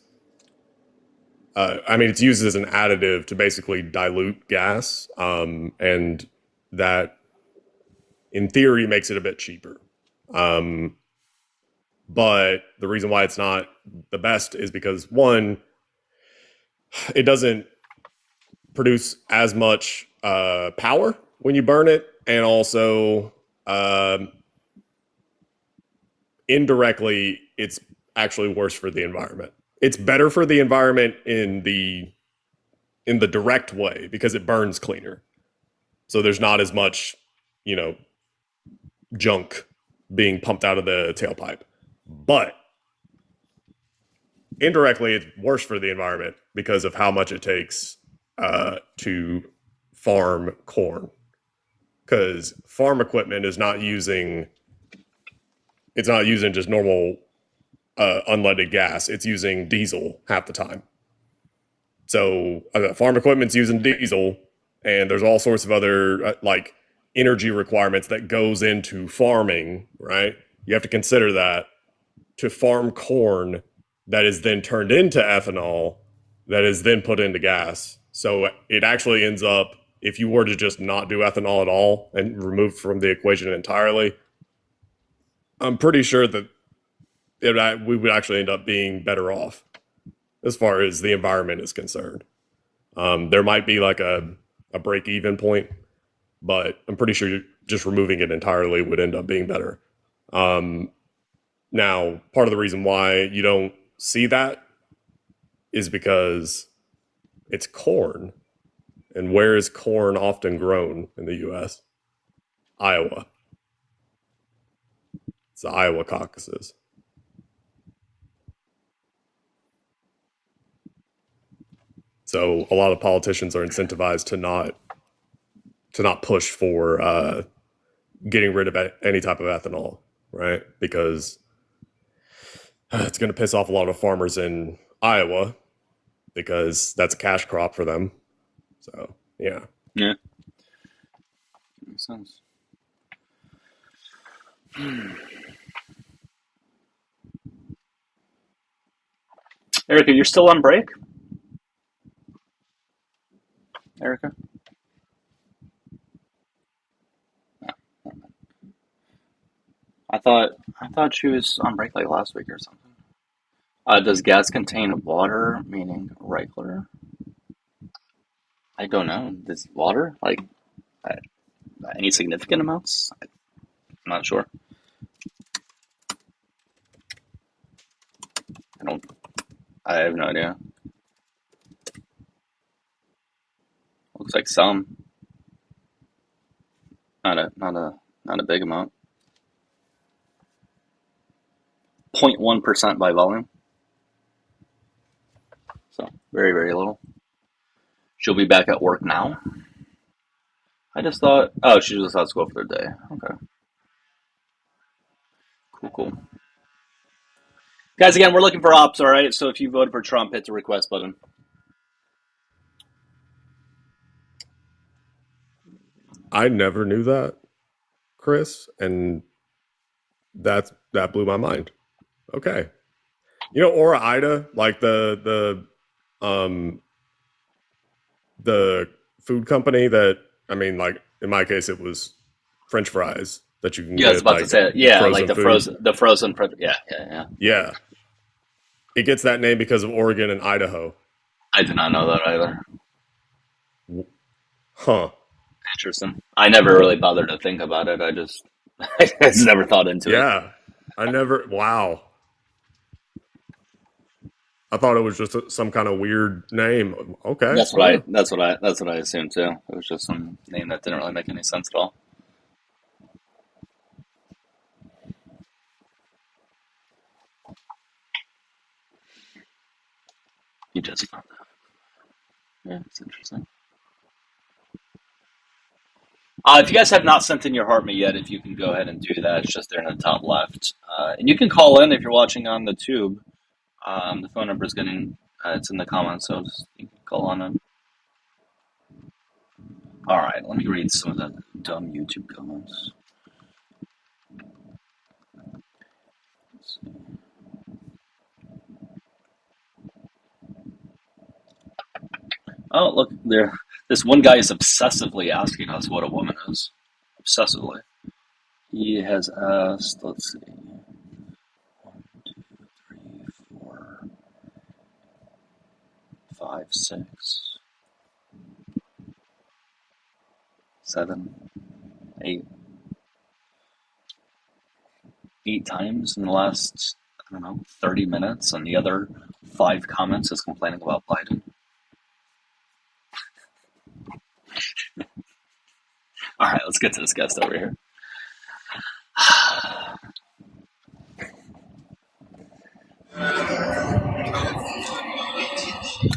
it's used as an additive to basically dilute gas, and that, in theory, makes it a bit cheaper. But the reason why it's not the best is because, one, it doesn't produce as much power when you burn it, and also indirectly, it's actually worse for the environment. It's better for the environment in the direct way because it burns cleaner. So there's not as much, junk being pumped out of the tailpipe. But indirectly, it's worse for the environment because of how much it takes to farm corn. Because farm equipment is not using just normal unleaded gas. It's using diesel half the time. So farm equipment's using diesel, and there's all sorts of other like energy requirements that goes into farming, right? You have to consider that to farm corn that is then turned into ethanol that is then put into gas. So it actually ends up, if you were to just not do ethanol at all and remove from the equation entirely, I'm pretty sure that we would actually end up being better off. as far as the environment is concerned. There might be like a break-even point, but I'm pretty sure just removing it entirely would end up being better. Now, part of the reason why you don't see that is because it's corn. And where is corn often grown in the U.S.? Iowa. It's the Iowa caucuses. So a lot of politicians are incentivized to not push for getting rid of any type of ethanol, right? Because it's going to piss off a lot of farmers in Iowa because that's a cash crop for them. So, yeah. Yeah. Makes sense. Erica, you're still on break? Erica? I thought she was on break like last week or something. Does gas contain water, meaning regular? I don't know. Does water, like, any significant amounts? I'm not sure. I have no idea. Looks like some. Not a big amount. 0.1% by volume. So very, very little. She'll be back at work now. I just thought, oh, she just has to go for the day. Okay. Cool. Guys, again, we're looking for ops, all right? So if you voted for Trump, hit the request button. I never knew that, Chris, and that blew my mind. Okay. Or Ida, like the food company that, I mean, like in my case, it was French fries that you can get. I was about to say, like the frozen, yeah. Yeah. It gets that name because of Oregon and Idaho. I did not know that either. Huh. Interesting. I never really bothered to think about it. I just never thought into it. Yeah. Wow. I thought it was just some kind of weird name. Okay. That's what I assumed too. It was just some name that didn't really make any sense at all. You just found that. Yeah, it's interesting. If you guys have not sent in your heart me yet, if you can go ahead and do that, it's just there in the top left. And you can call in if you're watching on the tube. The phone number is it's in the comments, so you can call on in. All right, let me read some of the dumb YouTube comments. Let's see. Oh, look, this one guy is obsessively asking us what a woman is. Obsessively. He has asked, let's see, 1, 2, 3, 4, 5, 6, 7, 8 times in the last, 30 minutes, and the other 5 comments is complaining about Biden. All right, let's get to this guest over here.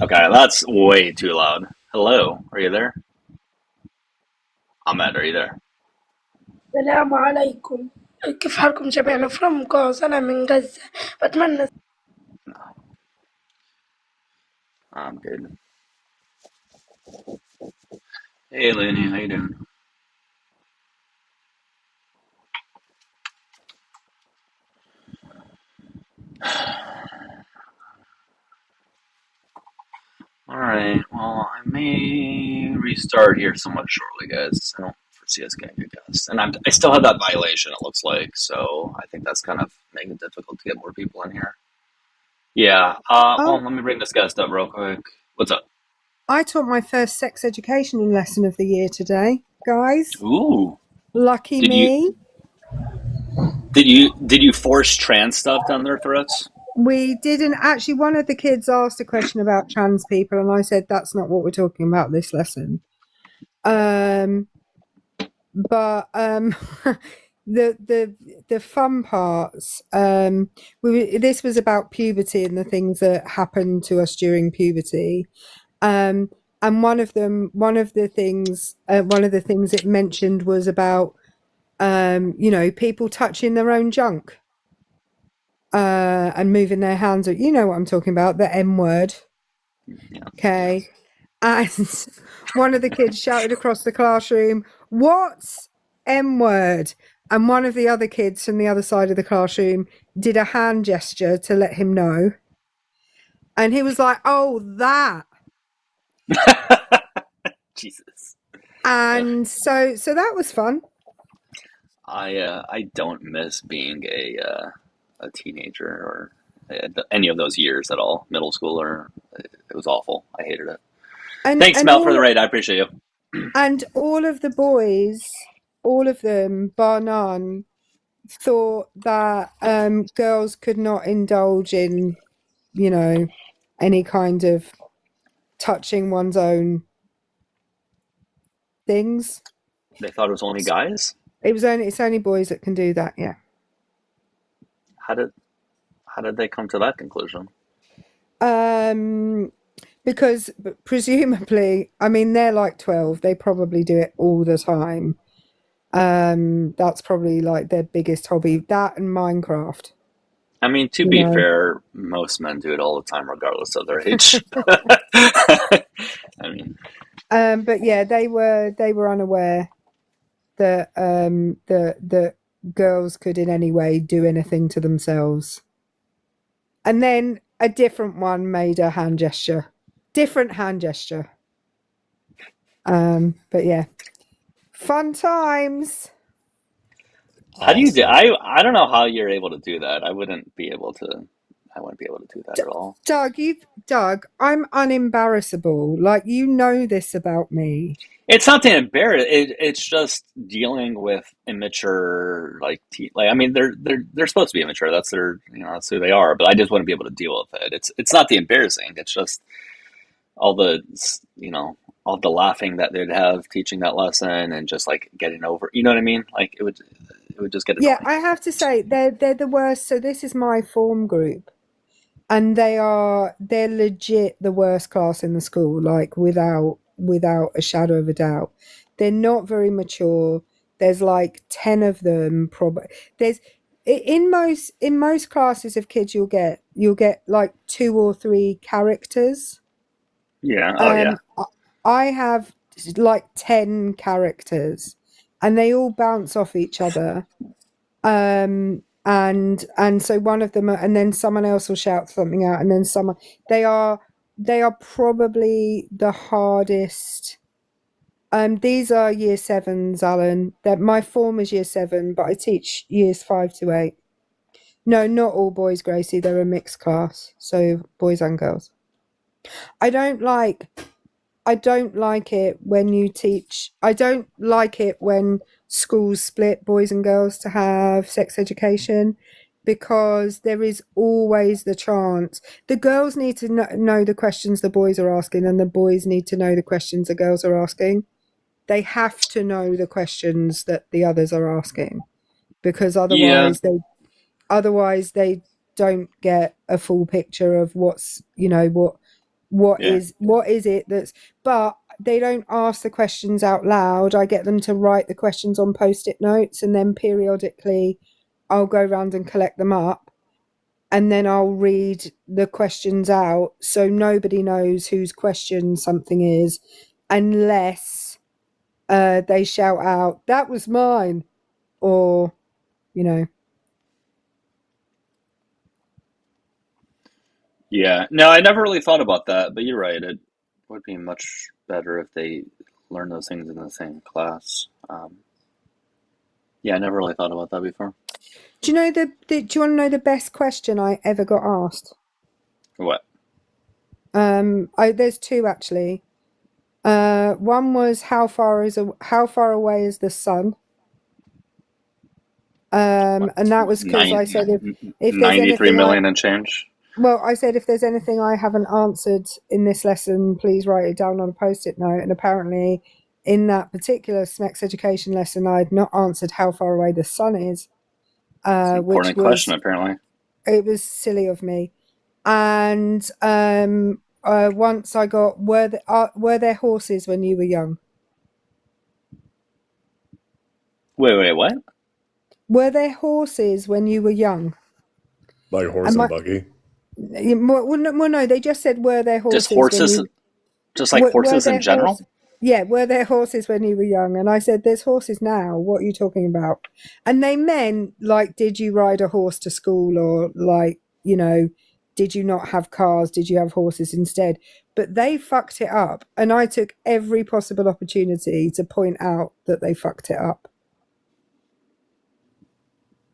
Okay, that's way too loud. Hello, are you there? Ahmed, are you there? السلام عليكم كيف حالكم جميعا from Gaza أنا من غزة بتمنى I'm good. Hey, Lenny, how you doing? All right, well, I may restart here somewhat shortly, guys. I don't foresee us getting a guest. And I still have that violation, it looks like, so I think that's kind of making it difficult to get more people in here. Yeah. Oh, Let me bring this guest up real quick. What's up? I taught my first sex education lesson of the year today, guys. Ooh. Lucky Did me. you force trans stuff down their throats? We didn't actually. One of the kids asked a question about trans people, and I said that's not what we're talking about this lesson. But the fun parts. This was about puberty and the things that happened to us during puberty. And one of the things it mentioned was about people touching their own junk and moving their hands. You know what I'm talking about, the M word. Yeah. Okay. And one of the kids shouted across the classroom, "What's M word?" And one of the other kids from the other side of the classroom did a hand gesture to let him know. And he was like, "Oh, that." Jesus. And so that was fun. I don't miss being a teenager or any of those years at all. Middle school or it was awful. I hated it. Thanks, Mel, for the raid. I appreciate you. And all of the boys, all of them, bar none, thought that girls could not indulge in, any kind of touching one's own things. They thought it was only guys? It's only boys that can do that, yeah. How did they come to that conclusion? Because presumably, I mean, they're like 12. They probably do it all the time. That's probably like their biggest hobby. That and Minecraft. I mean, to be fair, most men do it all the time, regardless of their age. I mean, but yeah, they were unaware that that girls could in any way do anything to themselves. And then a different one made a hand gesture, different hand gesture. But yeah, fun times. How do you do? I don't know how you're able to do that. I wouldn't be able to do that at all. Doug, I'm unembarrassable. Like, you know this about me. It's not to embarrass. It's just dealing with immature, like I mean, they're supposed to be immature. That's that's who they are. But I just wouldn't be able to deal with it. It's not the embarrassing. It's just all the all the laughing that they'd have teaching that lesson and just like getting over. You know what I mean? Like it would just get annoying. Yeah, I have to say they're the worst. So this is my form group, and they're legit the worst class in the school. Like without a shadow of a doubt. They're not very mature. There's like 10 of them. Probably there's in most classes of kids you'll get like 2 or 3 characters. Yeah. Oh yeah. I have like 10 characters, and they all bounce off each other. And so one of them, and then someone else will shout something out, and then they are probably the hardest. These are year 7s, Alan. My form is year 7, but I teach years 5 to 8. No, not all boys, Gracie. They're a mixed class, so boys and girls. I don't like it when you teach. I don't like it when schools split boys and girls to have sex education, because there is always the chance. The girls need to know the questions the boys are asking, and the boys need to know the questions the girls are asking. They have to know the questions that the others are asking, because otherwise they don't get a full picture of what's, what is it that's, but they don't ask the questions out loud. I get them to write the questions on post-it notes, and then periodically I'll go around and collect them up, and then I'll read the questions out, so nobody knows whose question something is unless they shout out, "That was mine," or Yeah. No, I never really thought about that, but you're right. It would be much better if they learn those things in the same class. Yeah, I never really thought about that before. Do you know do you want to know the best question I ever got asked? What? There's two actually. One was how far away is the sun? And that was because I said if there's 93 anything million and change. Well, I said if there's anything I haven't answered in this lesson, please write it down on a post-it note. And apparently, in that particular SMEX education lesson, I had not answered how far away the sun is, which was question. Apparently, it was silly of me. And once I got were there horses when you were young? Wait, what? Were there horses when you were young? Like horse and buggy? Well, no, they just said were there horses? Just horses, just like horses in general? Yeah, were there horses when you were young? And I said, there's horses now. What are you talking about? And they meant, like, did you ride a horse to school? Or, like, you know, did you not have cars? Did you have horses instead? But they fucked it up. And I took every possible opportunity to point out that they fucked it up.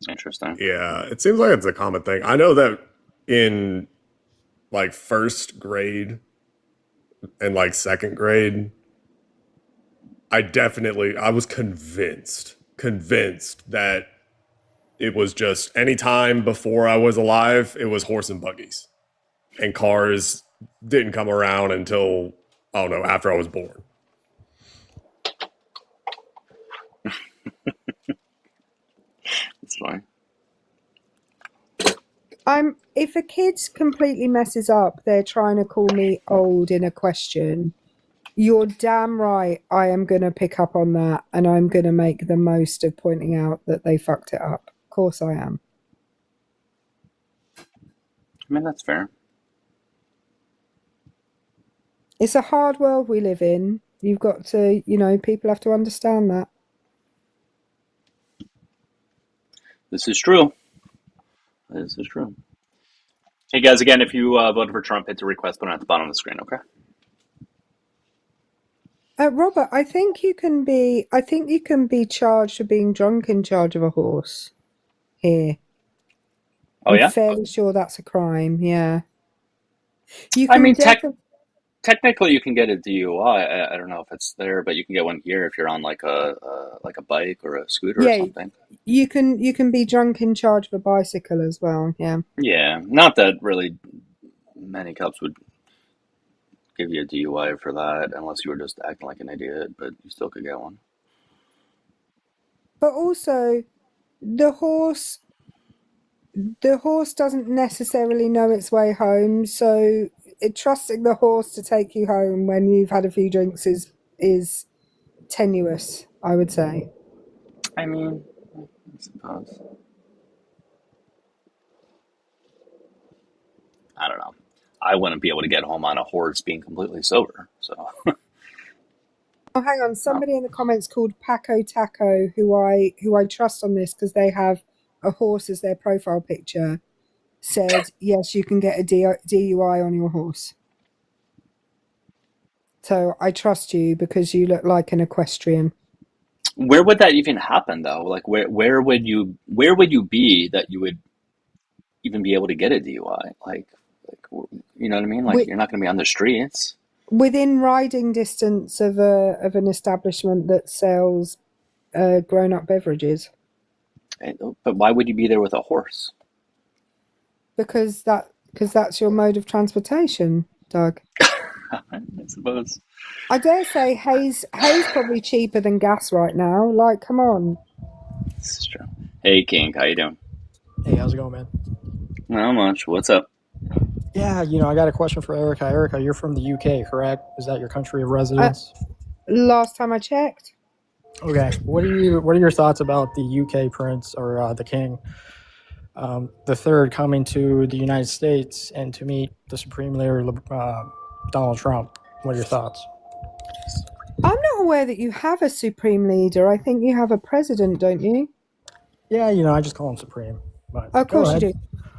Interesting. Yeah, it seems like it's a common thing. I know that in like first grade and like second grade, I was convinced that it was just any time before I was alive, it was horse and buggies, and cars didn't come around until, I don't know, after I was born. That's fine. If a kid completely messes up, they're trying to call me old in a question. You're damn right I am going to pick up on that, and I'm going to make the most of pointing out that they fucked it up. Of course I am. I mean, that's fair. It's a hard world we live in. You've got to, you know, people have to understand that. This is true. This is true. Hey guys, again, if you voted for Trump, hit the request button at the bottom of the screen, okay? Robert, I think you can be charged for being drunk in charge of a horse here. Oh, yeah? I'm fairly sure that's a crime, yeah. Technically you can get a DUI. I don't know if it's there, but you can get one here if you're on like a bike or a scooter or something. You can be drunk in charge of a bicycle as well, yeah. Yeah, not that really many cops would give you a DUI for that unless you were just acting like an idiot, but you still could get one. But also, the horse doesn't necessarily know its way home, so trusting the horse to take you home when you've had a few drinks is tenuous, I would say. I mean, I suppose. I don't know. I wouldn't be able to get home on a horse being completely sober, so. Oh, hang on. Somebody in the comments called Paco Taco, who I trust on this because they have a horse as their profile picture, said, yes, you can get a DUI on your horse. So I trust you because you look like an equestrian. Where would that even happen, though? Like, where would you be that you would even be able to get a DUI? Like, you know what I mean? Like, you're not going to be on the streets. Within riding distance of an establishment that sells grown-up beverages. But why would you be there with a horse? Because that's your mode of transportation, Doug. I suppose. I dare say hay's probably cheaper than gas right now. Like, come on. This is true. Hey, King, how you doing? Hey, how's it going, man? Not much. What's up? Yeah, I got a question for Erica. Erica, you're from the UK, correct? Is that your country of residence? Last time I checked. Okay. What are your thoughts about the UK prince or the king, the third, coming to the United States and to meet the Supreme Leader Donald Trump? What are your thoughts? I'm not aware that you have a Supreme Leader. I think you have a president, don't you? Yeah, I just call him Supreme. But of course you do.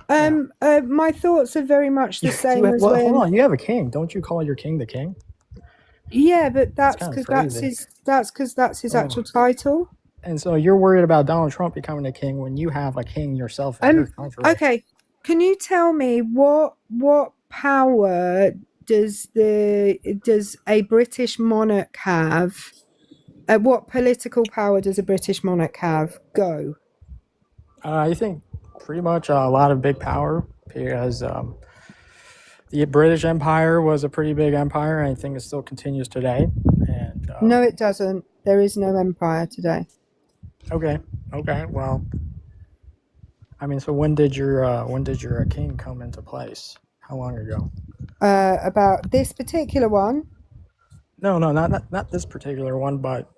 My thoughts are very much the same as when... Hold on, you have a king. Don't you call your king the king? Yeah, but that's because that's his actual title. And so you're worried about Donald Trump becoming a king when you have a king yourself in your country. Okay, can you tell me what power does a British monarch have? What political power does a British monarch have? Go. I think pretty much a lot of big power, because the British Empire was a pretty big empire, and I think it still continues today. And no, it doesn't. There is no empire today. Okay. Well, I mean, so when did your king come into place? How long ago? About this particular one? No, not this particular one, but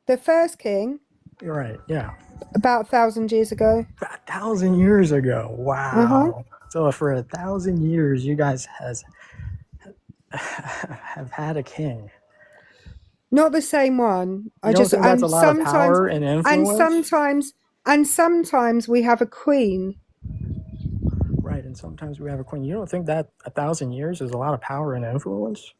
the first king. You're right. Yeah. About 1,000 years ago. 1,000 years ago. Wow. So for 1,000 years, you guys have had a king. Not the same one. You don't think that's a lot of power and influence? And sometimes we have a queen. Right, and sometimes we have a queen. You don't think that 1,000 years is a lot of power and influence?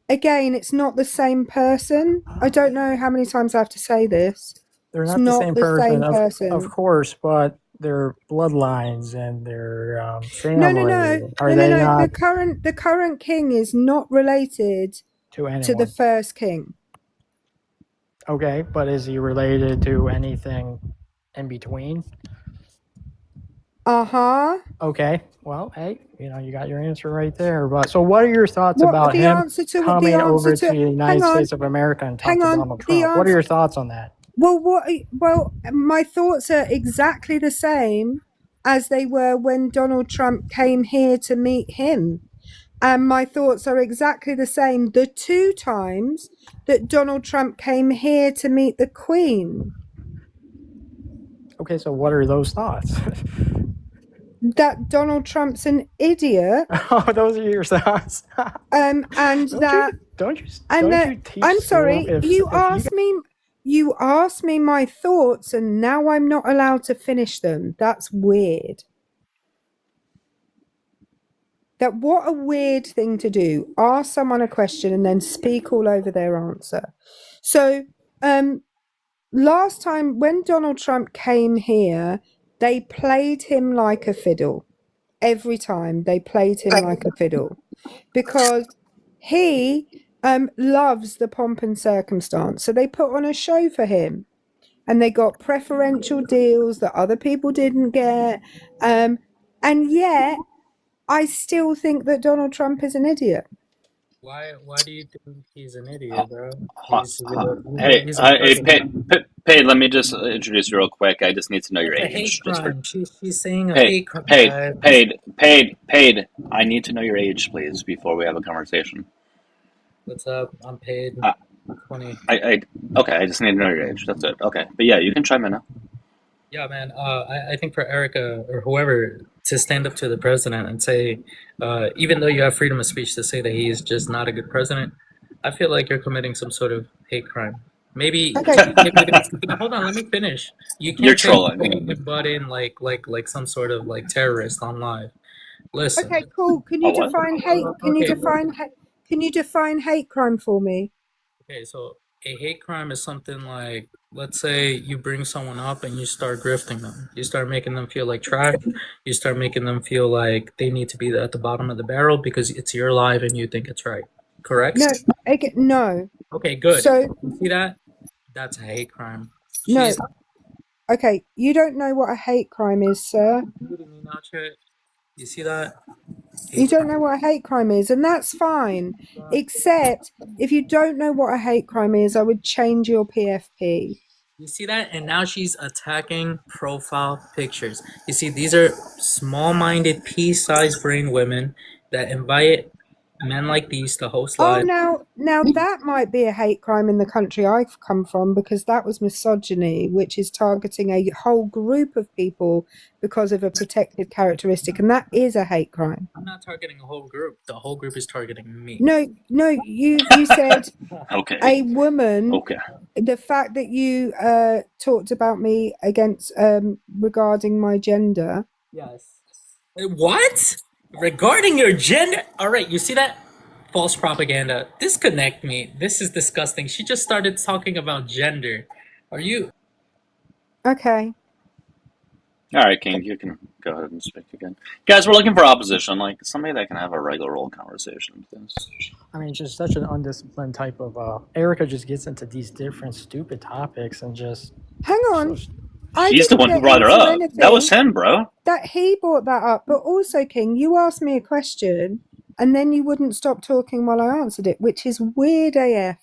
Again, it's not the same person. I don't know how many times I have to say this. They're not the same person. Of course, but their bloodlines and their family. No. The current king is not related to the first king. Okay, but is he related to anything in between? Okay, well, hey, you got your answer right there. But so, what are your thoughts about him coming over to the United States of America and talking to Donald Trump? What are your thoughts on that? Well, my thoughts are exactly the same as they were when Donald Trump came here to meet him. And my thoughts are exactly the same the two times that Donald Trump came here to meet the Queen. Okay, so what are those thoughts? That Donald Trump's an idiot. Oh, those are your thoughts. I'm sorry. You asked me my thoughts, and now I'm not allowed to finish them. That's weird. What a weird thing to do. Ask someone a question and then speak all over their answer. So, last time when Donald Trump came here, they played him like a fiddle. Every time they played him like a fiddle, because he loves the pomp and circumstance. So they put on a show for him, and they got preferential deals that other people didn't get. And yet, I still think that Donald Trump is an idiot. Why do you think he's an idiot, bro? Paid, let me just introduce you real quick. I just need to know your age. She's saying a hate crime. Paid. I need to know your age, please, before we have a conversation. What's up? I'm paid. 20. Okay, I just need to know your age. That's it. Okay, but yeah, you can chime in now. Yeah, man. I think for Erica or whoever to stand up to the president and say, even though you have freedom of speech to say that he is just not a good president, I feel like you're committing some sort of hate crime. Maybe. Hold on, let me finish. You're trolling. Butt in like some sort of like terrorist on live. Listen. Okay, cool. Can you define hate? Can you define hate crime for me? Okay, so a hate crime is something like, let's say you bring someone up and you start grifting them. You start making them feel like trash. You start making them feel like they need to be at the bottom of the barrel because it's your life and you think it's right. Correct? No. Okay, good. So, you see that? That's a hate crime. No. Okay, you don't know what a hate crime is, sir. You see that? You don't know what a hate crime is, and that's fine. Except if you don't know what a hate crime is, I would change your PFP. You see that? And now she's attacking profile pictures. You see, these are small-minded, pea-sized brain women that invite men like these to host live. Oh, now that might be a hate crime in the country I've come from, because that was misogyny, which is targeting a whole group of people because of a protected characteristic, and that is a hate crime. I'm not targeting a whole group. The whole group is targeting me. No, you said okay. A woman. Okay. The fact that you talked about me against regarding my gender. Yes. What? Regarding your gender? All right, you see that? False propaganda. Disconnect me. This is disgusting. She just started talking about gender. Are you? Okay. All right, King, you can go ahead and speak again. Guys, we're looking for opposition, like somebody that can have a regular old conversation with this. I mean, just such an undisciplined type of. Erica just gets into these different stupid topics and just. Hang on. I She's the didn't one who get brought her into up. anything. That was him, bro. That he brought that up. But also, King, you asked me a question and then you wouldn't stop talking while I answered it, which is weird AF.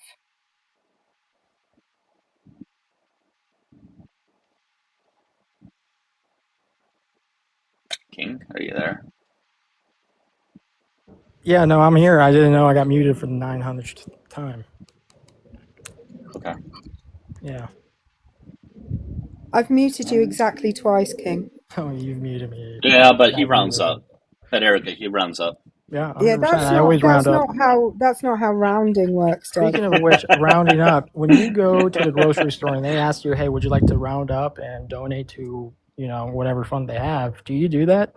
King, are you there? Yeah, no, I'm here. I didn't know I got muted for the 900th time. Okay. Yeah. I've muted you exactly twice, King. Oh, you've muted me. Yeah, but he rounds up. But Erica, he rounds up. Yeah, 100%. Yeah, that's not how rounding works, Doug. Speaking of which, rounding up, when you go to the grocery store and they ask you, hey, would you like to round up and donate to, whatever fund they have, do you do that?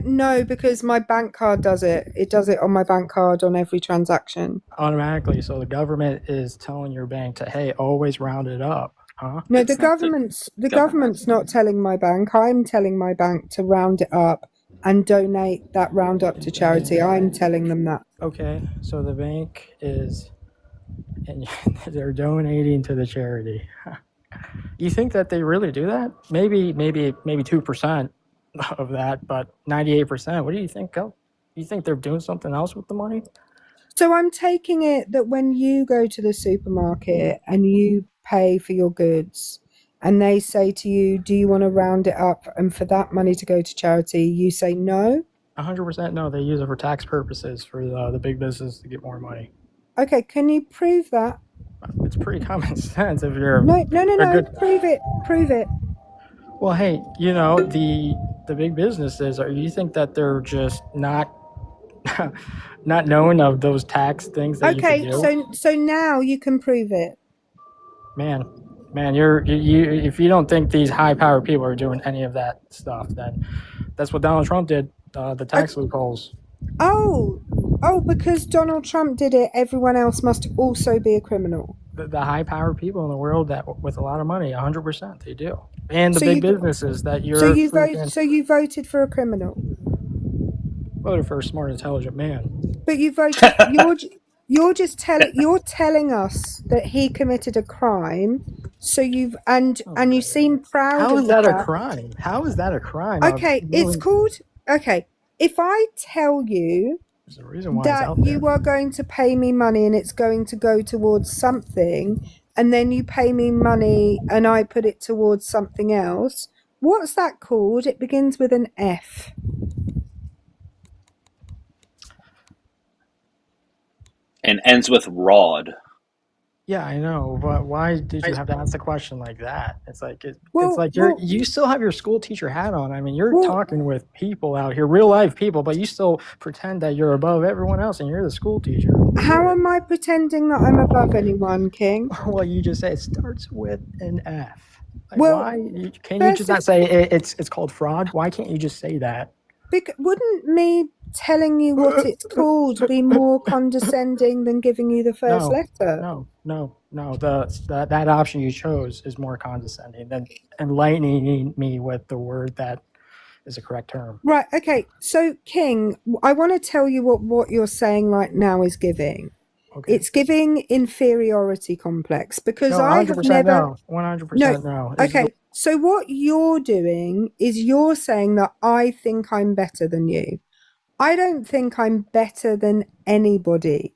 No, because my bank card does it. It does it on my bank card on every transaction. Automatically. So the government is telling your bank to, hey, always round it up. Huh? No, the government's not telling my bank. I'm telling my bank to round it up and donate that roundup to charity. I'm telling them that. Okay, so the bank is, and they're donating to the charity. You think that they really do that? Maybe 2% of that, but 98%. What do you think? You think they're doing something else with the money? So I'm taking it that when you go to the supermarket and you pay for your goods, and they say to you, do you want to round it up and for that money to go to charity, you say no? 100% no. They use it for tax purposes for the big business to get more money. Okay, can you prove that? It's pretty common sense if you're no. Prove it. Well, hey, the big businesses. You think that they're just not knowing of those tax things that you can do? so now you can prove it. Man, you if you don't think these high-powered people are doing any of that stuff, then that's what Donald Trump did. The tax loopholes. Oh, because Donald Trump did it, everyone else must also be a criminal. The high-powered people in the world that with a lot of money, 100% they do, and the big businesses that you're. So you voted for a criminal. Voted for a smart, intelligent man. But you voted. You're telling us that he committed a crime. So you seem proud. How is that a crime? How is that a crime? Okay, it's called. Okay, if I tell you that you are going to pay me money and it's going to go towards something, and then you pay me money and I put it towards something else, what's that called? It begins with an F. And ends with rod. Yeah, I know, but why did you have to ask the question like that? It's like you still have your school teacher hat on. I mean, you're talking with people out here, real life people, but you still pretend that you're above everyone else and you're the school teacher. How am I pretending that I'm above anyone, King? Well, you just say it starts with an F. Why can you just not say it's called fraud? Why can't you just say that? Wouldn't me telling you what it's called be more condescending than giving you the first letter? No. That option you chose is more condescending than enlightening me with the word that is a correct term. Right. Okay. So, King, I want to tell you what you're saying right now is giving. Okay. It's giving inferiority complex because I have never. 100% no. Okay. So what you're doing is you're saying that I think I'm better than you. I don't think I'm better than anybody,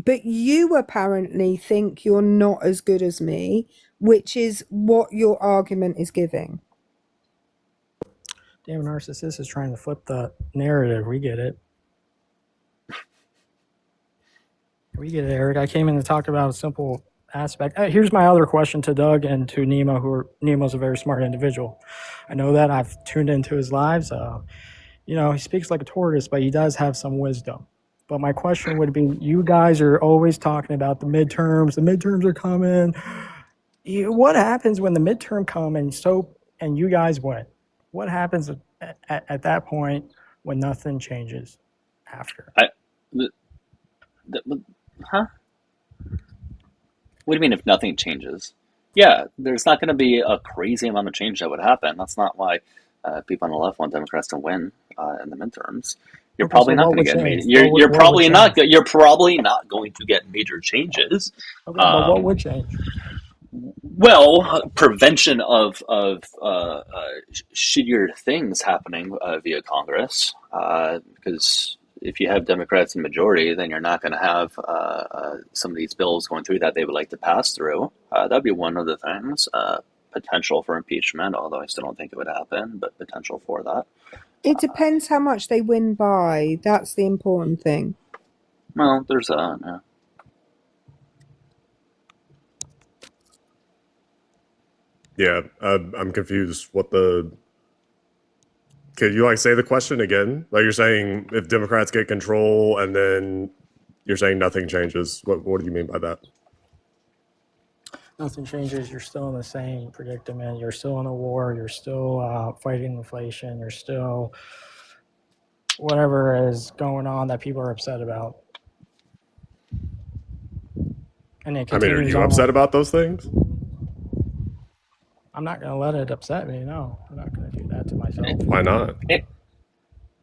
but you apparently think you're not as good as me, which is what your argument is giving. Damn narcissist is trying to flip the narrative. We get it. We get it, Eric. I came in to talk about a simple aspect. Here's my other question to Doug and to Nemo, Nemo's a very smart individual. I know that. I've tuned into his lives. He speaks like a tortoise, but he does have some wisdom. But my question would be, you guys are always talking about the midterms. The midterms are coming. What happens when the midterm come and you guys win? What happens at that point when nothing changes after? Huh? What do you mean if nothing changes? Yeah, there's not going to be a crazy amount of change that would happen. That's not why people on the left want Democrats to win in the midterms. You're Okay, probably so not what going to would get change? major. You're What would probably not. change? You're probably not going to get major changes. Okay, but what would change? Well, prevention of shittier things happening via Congress, because if you have Democrats in majority, then you're not going to have some of these bills going through that they would like to pass through. That'd be one of the things. Potential for impeachment, although I still don't think it would happen, but potential for that. It depends how much they win by. That's the important thing. Well, there's that. Yeah. Yeah, I'm confused. Could you like say the question again? Like you're saying if Democrats get control and then you're saying nothing changes. What do you mean by that? Nothing changes. You're still in the same predicament. You're still in a war. You're still fighting inflation. You're still whatever is going on that people are upset about. And it continues. Are you upset about those things? I'm not going to let it upset me. No, I'm not going to do that to myself. Why not?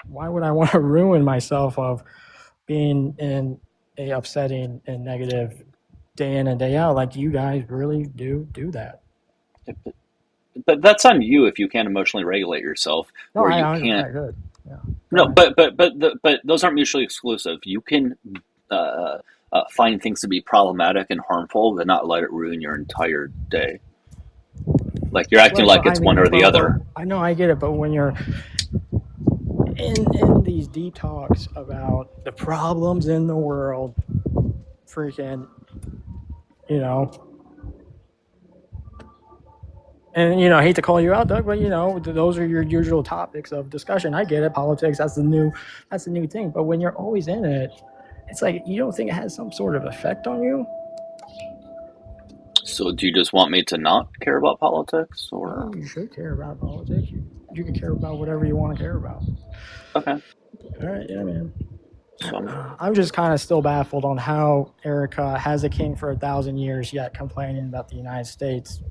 Why would I want to ruin myself of being in a upsetting and negative day in and day out? Like you guys really do that. But that's on you if you can't emotionally regulate yourself. No, where you I can't. good. Yeah. No, but those aren't mutually exclusive. You can find things to be problematic and harmful, but not let it ruin your entire day. Like you're acting like it's one or the other. I know, I get it, but when you're in these deep talks about the problems in the world, freaking, and I hate to call you out, Doug, but those are your usual topics of discussion. I get it, politics, that's the new thing. But when you're always in it, it's like you don't think it has some sort of effect on you. So do you just want me to not care about politics, or? No, you should care about politics. You can care about whatever you want to care about. Okay. All right, yeah, man. I'm just kind of still baffled on how Erica has a king for 1,000 years, yet complaining about the United States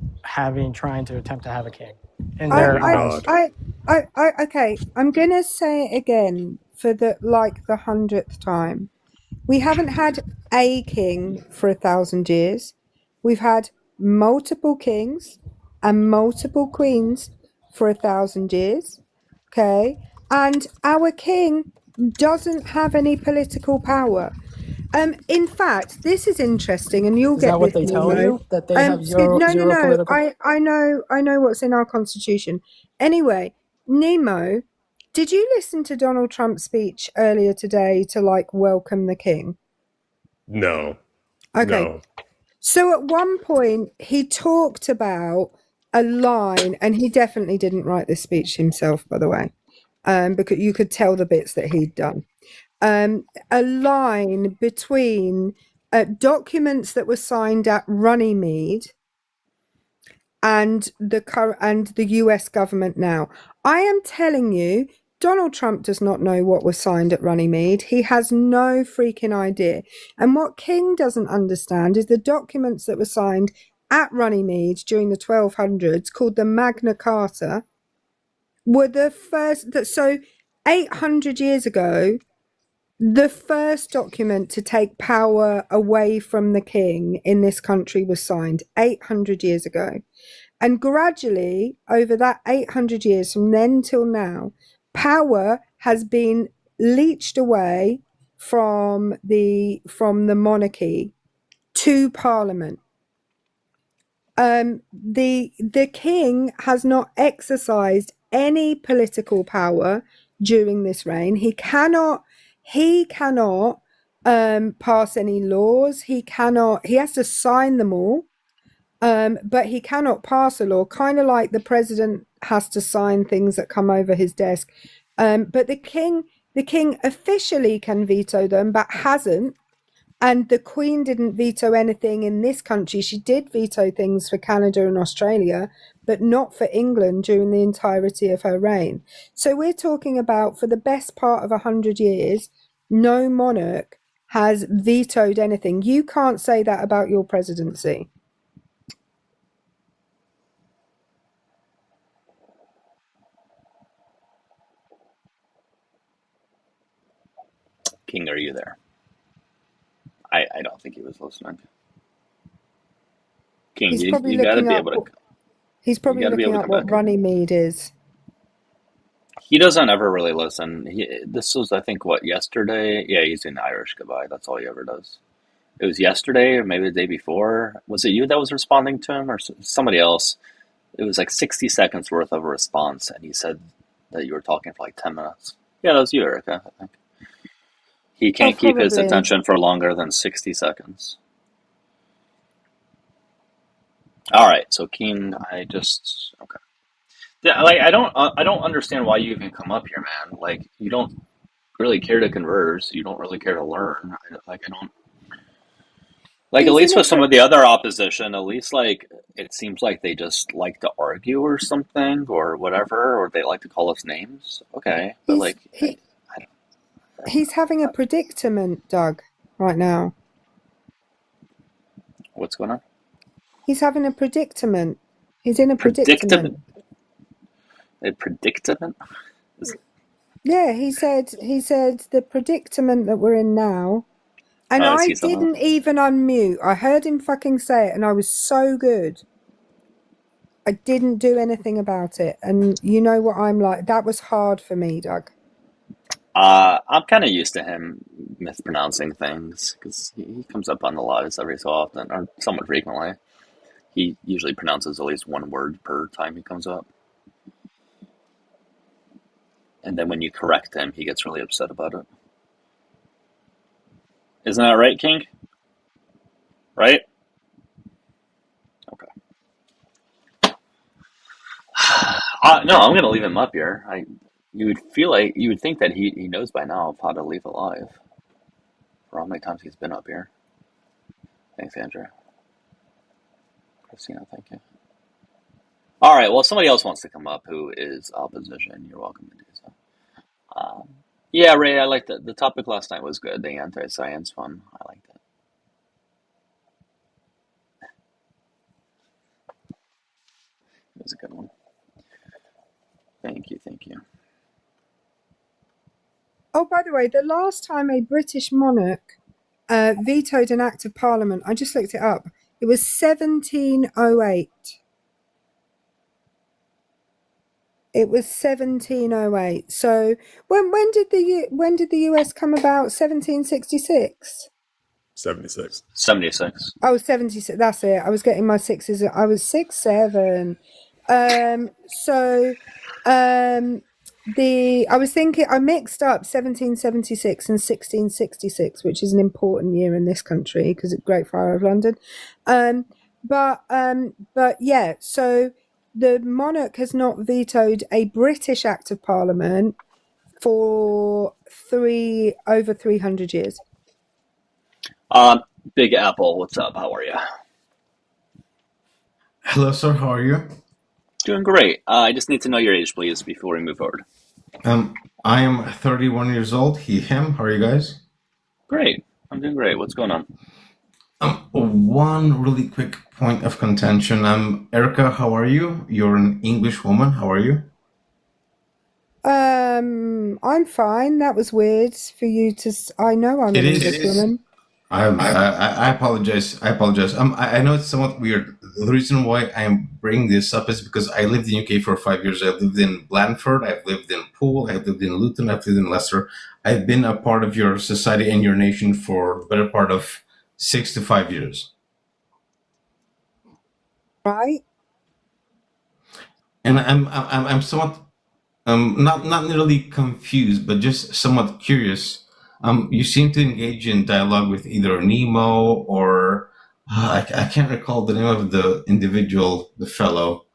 trying to attempt to have a king. And okay, I'm gonna say it again for the 100th time. We haven't had a king for 1,000 years. We've had multiple kings and multiple queens for 1,000 years. Okay, and our king doesn't have any political power. In fact, this is interesting, and you'll get what this. They tell you that they have zero political. I know what's in our constitution. Anyway, Nemo, did you listen to Donald Trump's speech earlier today to welcome the king? No. Okay. No. So at one point he talked about a line, and he definitely didn't write this speech himself, by the way, because you could tell the bits that he'd done. A line between documents that were signed at Runnymede and the US government now. I am telling you, Donald Trump does not know what was signed at Runnymede. He has no freaking idea. And what King doesn't understand is the documents that were signed at Runnymede during the 1200s, called the Magna Carta, were the first. So 800 years ago, the first document to take power away from the king in this country was signed 800 years ago. And gradually, over that 800 years, from then till now, power has been leached away from the monarchy to Parliament. The king has not exercised any political power during this reign. He cannot pass any laws. He has to sign them all. But he cannot pass a law, kind of like the president has to sign things that come over his desk. But the king officially can veto them, but hasn't. And the Queen didn't veto anything in this country. She did veto things for Canada and Australia, but not for England during the entirety of her reign. So we're talking about, for the best part of 100 years, no monarch has vetoed anything. You can't say that about your presidency. King, are you there? I don't think he was listening. King, He's you probably got to looking be up. able to. He's probably You got to be looking able to up come what back. Runnymede is. He doesn't ever really listen. This was, I think, what, yesterday? Yeah, he's in Irish Goodbye. That's all he ever does. It was yesterday, or maybe the day before. Was it you that was responding to him, or somebody else? It was like 60 seconds worth of a response, and he said that you were talking for like 10 minutes. Yeah, that was you, Erica, I think. He can't keep his Probably. attention for longer than 60 seconds. All right, so Keen, okay. Yeah, like I don't understand why you even come up here, man. Like you don't really care to converse. You don't really care to learn. I don't. Like at least with some of the other opposition, at least like it seems like they just like to argue or something or whatever, or they like to call us names. Okay, but he's having a predicament, Doug, right now. What's going on? He's having a predicament. He's in a predicament. A predicament? Yeah, he said the predicament that we're in now. And I didn't even unmute. I heard him fucking say it, and I was so good. I didn't do anything about it. And you know what I'm like? That was hard for me, Doug. I'm kind of used to him mispronouncing things because he comes up on the lives every so often, or somewhat frequently. He usually pronounces at least one word per time he comes up. And then when you correct him, he gets really upset about it. Isn't that right, King? Right? Okay. No, I'm going to leave him up here. You would think that he knows by now how to leave alive. For how many times he's been up here. Thanks, Andrew. Christina, thank you. All right, well, if somebody else wants to come up who is opposition, you're welcome to do so. Yeah, Ray, I liked it. The topic last night was good. The anti-science one, I liked it. It was a good one. Thank you. Oh, by the way, the last time a British monarch vetoed an act of parliament, I just looked it up. It was 1708. It was 1708. So when did the US come about? 1766. 76. 76. Oh, 76. That's it. I was getting my sixes. I was 6, 7. I was thinking, I mixed up 1776 and 1666, which is an important year in this country because it's Great Fire of London. But yeah, so the monarch has not vetoed a British Act of Parliament for over 300 years. Big Apple, what's up? How are you? Hello, sir. How are you? Doing great. I just need to know your age, please, before we move forward. I am 31 years old. Him. How are you guys? Great. I'm doing great. What's going on? One really quick point of contention. Erica, how are you? You're an English woman. How are you? I'm fine. That was weird for you to. I know I'm an English woman. I apologize. I know it's somewhat weird. The reason why I'm bringing this up is because I lived in UK for 5 years. I've lived in Blandford. I've lived in Poole. I've lived in Luton. I've lived in Leicester. I've been a part of your society and your nation for the better part of 6 to 5 years. Right. And I'm somewhat not nearly confused, but just somewhat curious. You seem to engage in dialogue with either Nemo or I can't recall the name of the individual, the fellow.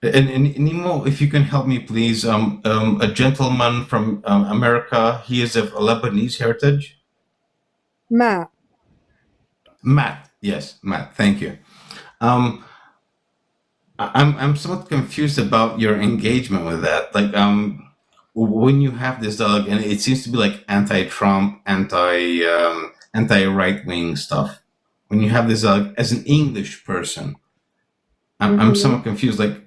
And Nemo, if you can help me, please. A gentleman from America. He is of Lebanese heritage. Matt. Yes, Matt. Thank you. I'm somewhat confused about your engagement with that. Like, when you have this dialogue, and it seems to be like anti-Trump, anti-right-wing stuff. When you have this dialogue as an English person, I'm somewhat confused. Like,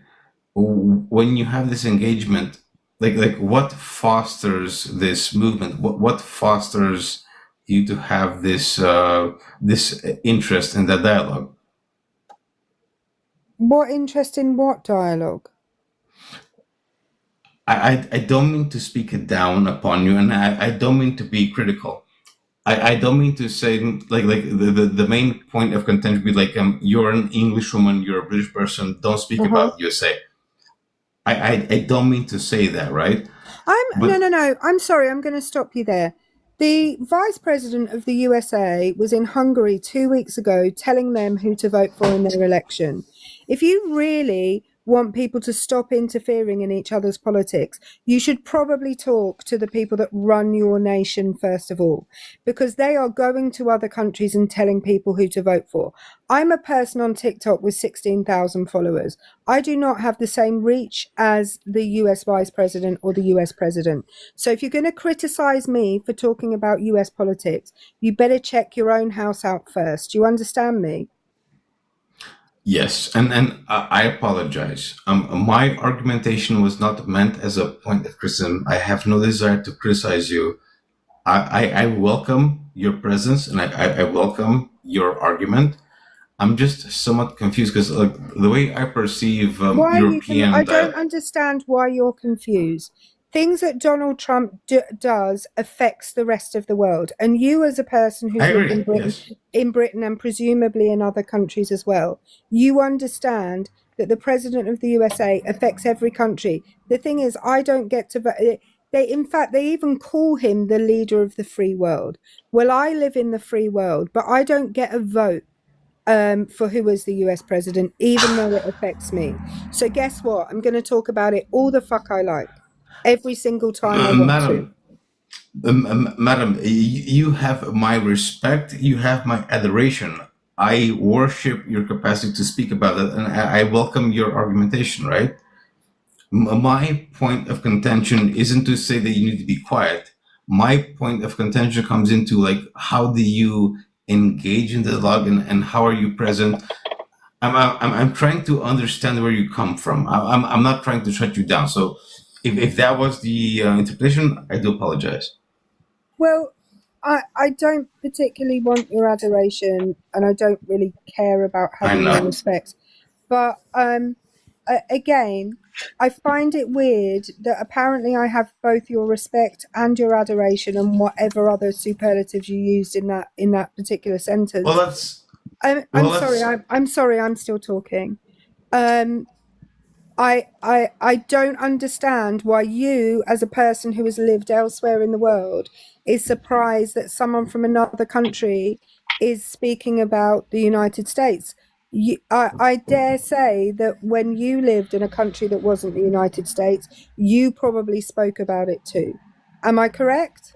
when you have this engagement, like what fosters this movement? What fosters you to have this this interest in that dialogue? What interest in what dialogue? I don't mean to speak it down upon you, and I don't mean to be critical. I don't mean to say like the main point of contention would be like you're an English woman, you're a British person, don't speak about USA. I don't mean to say that, right? No. I'm sorry, I'm going to stop you there. The vice president of the USA was in Hungary 2 weeks ago telling them who to vote for in their election. If you really want people to stop interfering in each other's politics, you should probably talk to the people that run your nation first of all, because they are going to other countries and telling people who to vote for. I'm a person on TikTok with 16,000 followers. I do not have the same reach as the US vice president or the US president. So if you're going to criticize me for talking about US politics, you better check your own house out first. Do you understand me? Yes, and I apologize. My argumentation was not meant as a point of criticism. I have no desire to criticize you. I welcome your presence and I welcome your argument. I'm just somewhat confused because the way I perceive European... I don't understand why you're confused. Things that Donald Trump does affects the rest of the world. And you as a person who's lived in Britain and presumably in other countries as well, you understand that the president of the USA affects every country. The thing is, I don't get to vote. In fact, they even call him the leader of the free world. Well, I live in the free world, but I don't get a vote for who is the US president, even though it affects me. So guess what? I'm going to talk about it all the fuck I like. Every single time I want to. Madam, you have my respect, you have my adoration. I worship your capacity to speak about it, and I welcome your argumentation, right? My point of contention isn't to say that you need to be quiet. My point of contention comes into like, how do you engage in the dialogue and how are you present? I'm trying to understand where you come from. I'm not trying to shut you down. So if that was the interpretation, I do apologize. Well, I don't particularly want your adoration, and I don't really care about having your respect. But again, I find it weird that apparently I have both your respect and your adoration and whatever other superlatives you used in that particular sentence. Well, that's. I'm sorry. I'm still talking. I don't understand why you, as a person who has lived elsewhere in the world, is surprised that someone from another country is speaking about the United States. I dare say that when you lived in a country that wasn't the United States, you probably spoke about it too. Am I correct?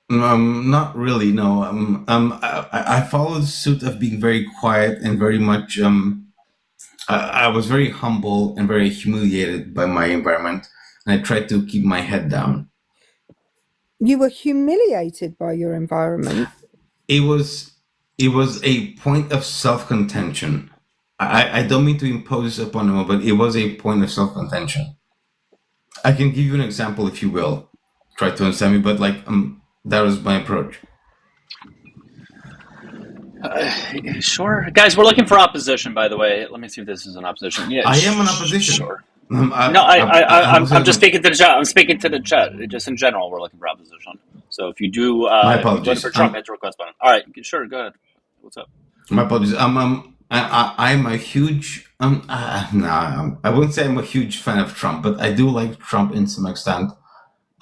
Not really, no. I followed suit of being very quiet and very much. I was very humble and very humiliated by my environment, and I tried to keep my head down. You were humiliated by your environment? It was a point of self-contention. I don't mean to impose upon them, but it was a point of self-contention. I can give you an example if you will. Try to understand me, but that was my approach. Sure. Guys, we're looking for opposition, by the way. Let me see if this is an opposition. Yeah, I am an opposition. Sure. I'm just speaking to the chat. I'm speaking to the chat. Just in general, we're looking for opposition. So if you do vote for Trump, hit the request button. All right, sure, go ahead. What's up? My apologies. I'm a huge I wouldn't say I'm a huge fan of Trump, but I do like Trump in some extent.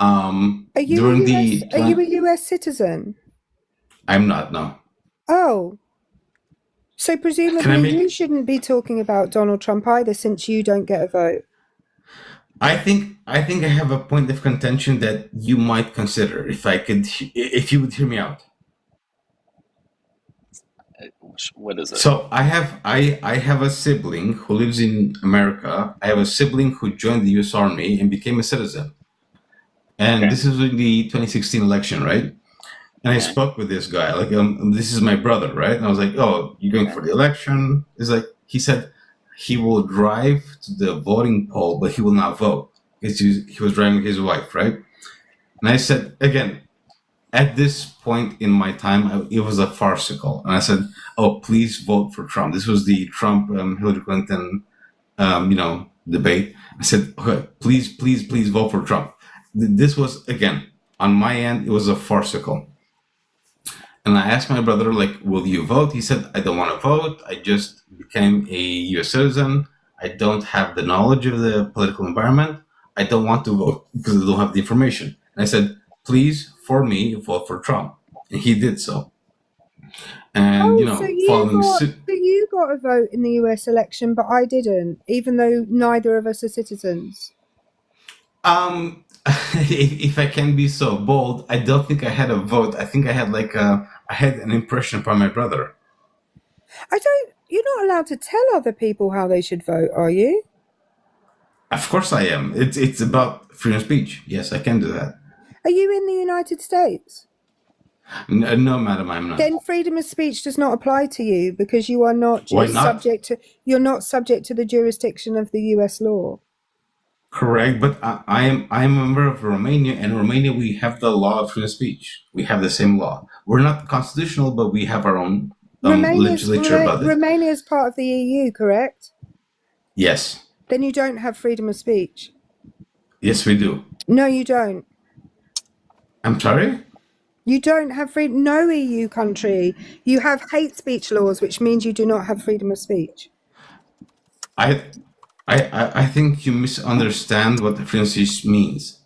Are you a US citizen? I'm not, no. Oh. So presumably you shouldn't be talking about Donald Trump either, since you don't get a vote. I think I have a point of contention that you might consider if you would hear me out. What is it? So I have a sibling who lives in America. I have a sibling who joined the US Army and became a citizen. And this is in the 2016 election, right? And I spoke with this guy, this is my brother, right? And I was like, oh, you're going for the election? It's like, he said he will drive to the voting poll, but he will not vote. because he was driving his wife, right? And I said, again, at this point in my time, it was a farcical. And I said, oh, please vote for Trump. This was the Trump Hillary Clinton, debate. I said, okay, please vote for Trump. This was, again, on my end, it was a farcical. And I asked my brother, like, will you vote? He said, I don't want to vote. I just became a U.S. citizen. I don't have the knowledge of the political environment. I don't want to vote because I don't have the information. And I said, please, for me, vote for Trump. And he did so. And, so you got a vote in the US election, but I didn't, even though neither of us are citizens. If I can be so bold, I don't think I had a vote. I think I had I had an impression from my brother. You're not allowed to tell other people how they should vote, are you? Of course I am. It's about freedom of speech. Yes, I can do that. Are you in the United States? No, madam, I'm not. Then freedom of speech does not apply to you because you are not subject to the jurisdiction of the US law. Correct, but I am a member of Romania, and Romania we have the law of freedom of speech. We have the same law. We're not constitutional, but we have our own legislature about it. Romania is part of the EU, correct? Yes. Then you don't have freedom of speech. Yes, we do. No, you don't. I'm sorry? You don't have freedom. No EU country. You have hate speech laws, which means you do not have freedom of speech. I think you misunderstand what freedom of speech means.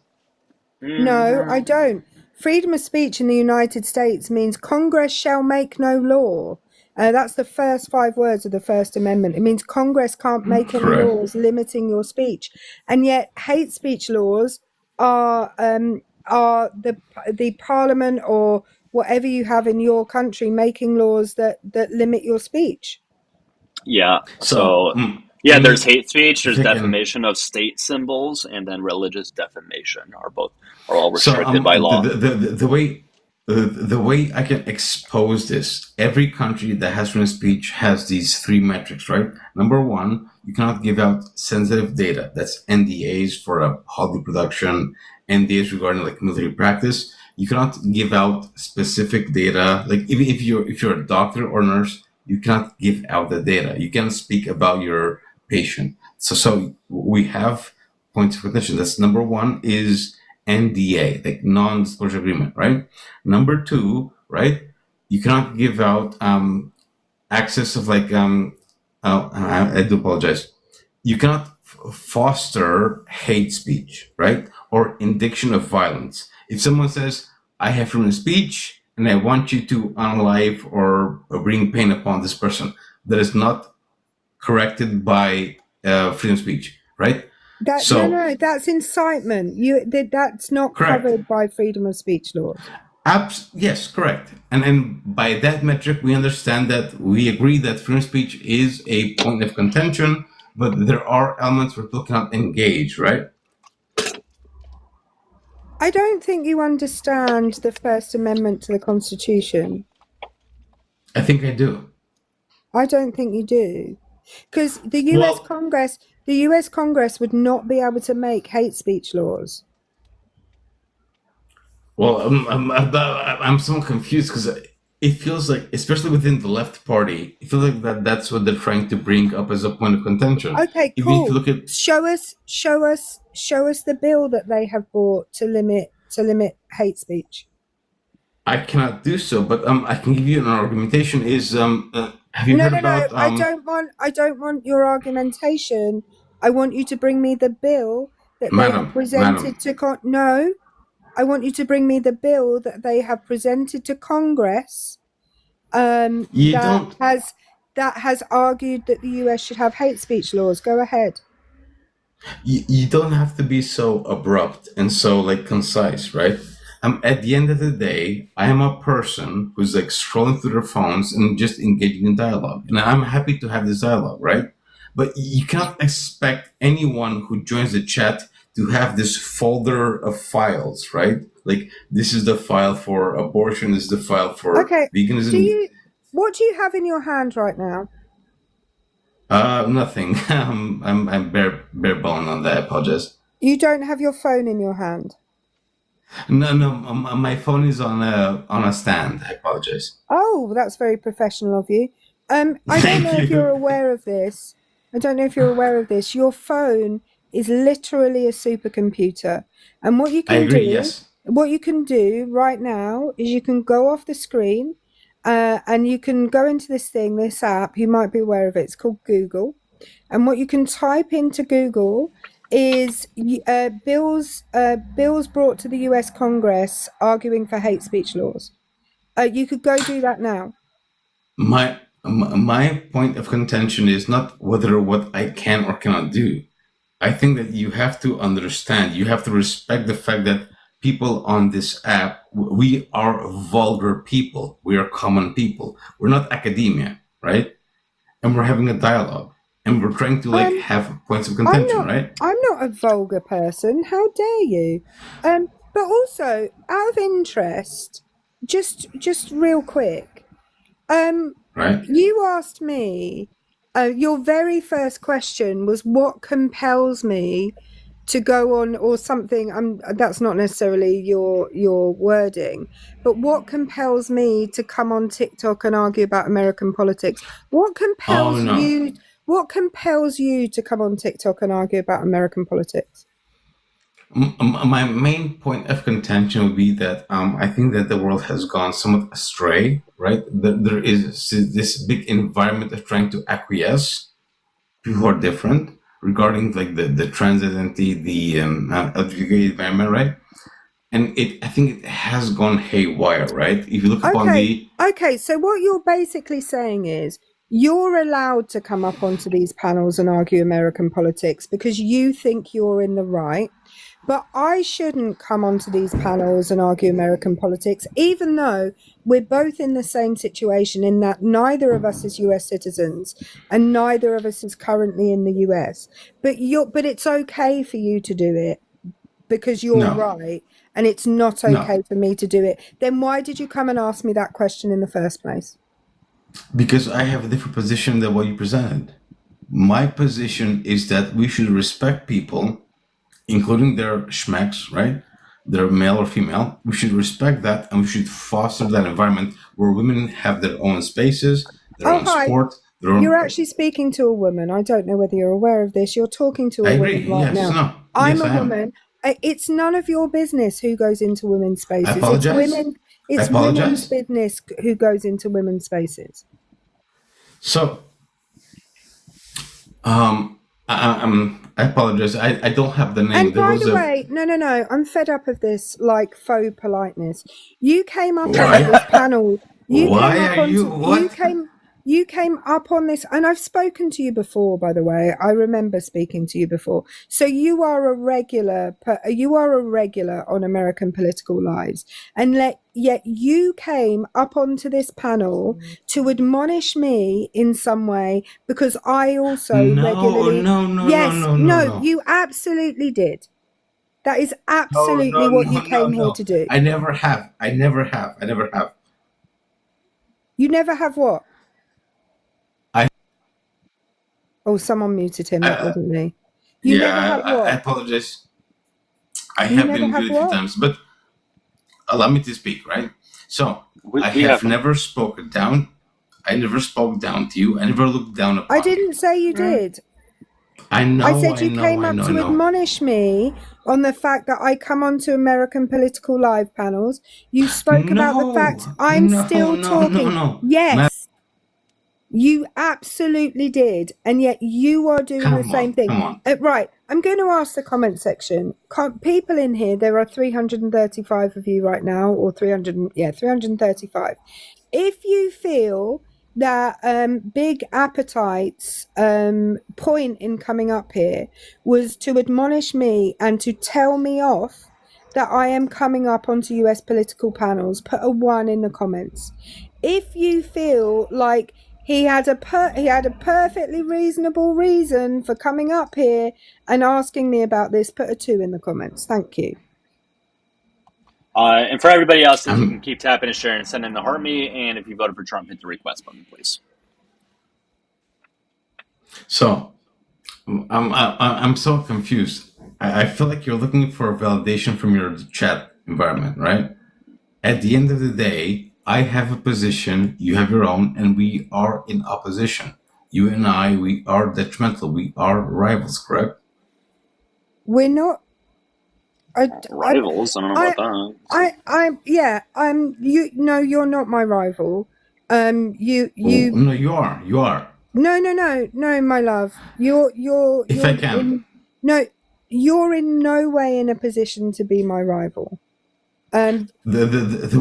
No, I don't. Freedom of speech in the United States means Congress shall make no law. That's the first 5 words of the First Amendment. It means Congress can't make any laws limiting your speech. And yet hate speech laws are the parliament or whatever you have in your country making laws that limit your speech. Yeah. So there's hate speech, there's defamation of state symbols, and then religious defamation are all restricted by law. The way I can expose this, every country that has freedom of speech has these 3 metrics, right? Number 1, you cannot give out sensitive data. That's NDAs for a holiday production, NDAs regarding like military practice. You cannot give out specific data. Like if you're a doctor or nurse, you cannot give out the data. You can't speak about your patient. So we have points of contention. That's number 1 is NDA, like non-disclosure agreement, right? Number 2, right? You cannot give out access of I do apologize. You cannot foster hate speech, right? Or indication of violence. If someone says, I have freedom of speech and I want you to unalive or bring pain upon this person, that is not corrected by freedom of speech, right? No, that's incitement. That's not covered by freedom of speech laws. Yes, correct. And by that metric, we understand that we agree that freedom of speech is a point of contention, but there are elements where people cannot engage, right? I don't think you understand the First Amendment to the Constitution. I think I do. I don't think you do. Because the US Congress would not be able to make hate speech laws. Well, I'm somewhat confused because it feels like, especially within the left party, it feels like that's what they're trying to bring up as a point of contention. Okay, cool. If you look at show us the bill that they have brought to limit hate speech. I cannot do so, but I can give you an argumentation. Have you heard about? I don't want your argumentation. I want you to bring me the bill that they have presented to No, I want you to bring me the bill that they have presented to Congress. That has argued that the US should have hate speech laws. Go ahead. You don't have to be so abrupt and so concise, right? At the end of the day, I am a person who's scrolling through their phones and just engaging in dialogue. And I'm happy to have this dialogue, right? But you cannot expect anyone who joins the chat to have this folder of files, right? Like, this is the file for abortion, this is the file for veganism. What do you have in your hand right now? Nothing. I'm bare bone on that. I apologize. You don't have your phone in your hand? No, my phone is on a stand. I apologize. Oh, that's very professional of you. I don't know if you're aware of this. Your phone is literally a supercomputer. And what you can do right now is you can go off the screen and you can go into this app. You might be aware of it. It's called Google. And what you can type into Google is bills brought to the US Congress arguing for hate speech laws. You could go do that now. My point of contention is not whether what I can or cannot do. I think that you have to understand, you have to respect the fact that people on this app, we are vulgar people. We are common people. We're not academia, right? And we're having a dialogue. And we're trying to have points of contention, right? I'm not a vulgar person. How dare you? But also, out of interest, just real quick, right? You asked me. Your very first question was what compels me to go on, or something. That's not necessarily your wording, but what compels me to come on TikTok and argue about American politics? What compels you? What compels you to come on TikTok and argue about American politics? My main point of contention would be that I think that the world has gone somewhat astray, right? There is this big environment of trying to acquiesce people who are different regarding like the trans identity, the LGBT environment, right? And I think it has gone haywire, right? If you look upon Okay, so what you're basically saying is you're allowed to come up onto these panels and argue American politics because you think you're in the right, but I shouldn't come onto these panels and argue American politics, even though we're both in the same situation in that neither of us is US citizens and neither of us is currently in the US. But it's okay for you to do it because you're right, and it's not okay for me to do it. Then why did you come and ask me that question in the first place? Because I have a different position than what you presented. My position is that we should respect people, including their schmecks, right? They're male or female. We should respect that, and we should foster that environment where women have their own spaces, their own sport. You're actually speaking to a woman. I don't know whether you're aware of this. You're talking to a woman right now. I'm a woman. It's none of your business who goes into women's spaces. It's women's business who goes into women's spaces. So, I apologize. I don't have the name. And by the way, no. I'm fed up of this like faux politeness. You came up on this panel. You came up on this, and I've spoken to you before, by the way. I remember speaking to you before. So you are a regular on American Political Lives. And yet you came up onto this panel to admonish me in some way because I also regularly... No, you absolutely did. That is absolutely what you came here to do. I never have. You never have what? Oh, someone muted him. That wasn't me. You never have what? I apologize. I have been muted a few times, but allow me to speak, right? So, I have never spoken down. I never spoke down to you. I never looked down upon you. I didn't say you did. I know. I said you came up to admonish me on the fact that I come onto American Political Live panels. You spoke about the fact I'm still talking. Yes. You absolutely did, and yet you are doing the same thing. Right, I'm going to ask the comment section. People in here, there are 335 of you right now, or 335. If you feel that Big Appetite's point in coming up here was to admonish me and to tell me off that I am coming up onto US political panels, put a 1 in the comments. If you feel like he had a perfectly reasonable reason for coming up here and asking me about this, put a 2 in the comments. Thank you. And for everybody else, if you can keep tapping and sharing and send in the heart me, and if you voted for Trump, hit the request button, please. So, I'm so confused. I feel like you're looking for validation from your chat environment, right? At the end of the day, I have a position, you have your own, and we are in opposition. You and I, we are detrimental. We are rivals, correct? We're not. Rivals? I don't know about that. You. No, you're not my rival. No, you are. You are. No, my love. You're. If I can. You're in no way in a position to be my rival. The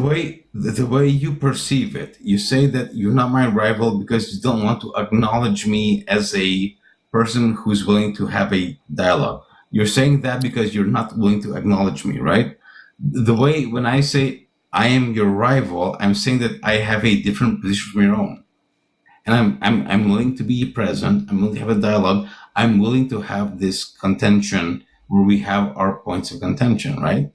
way you perceive it, you say that you're not my rival because you don't want to acknowledge me as a person who's willing to have a dialogue. You're saying that because you're not willing to acknowledge me, right? The way when I say I am your rival, I'm saying that I have a different position from your own, and I'm willing to be present. I'm willing to have a dialogue. I'm willing to have this contention where we have our points of contention, right?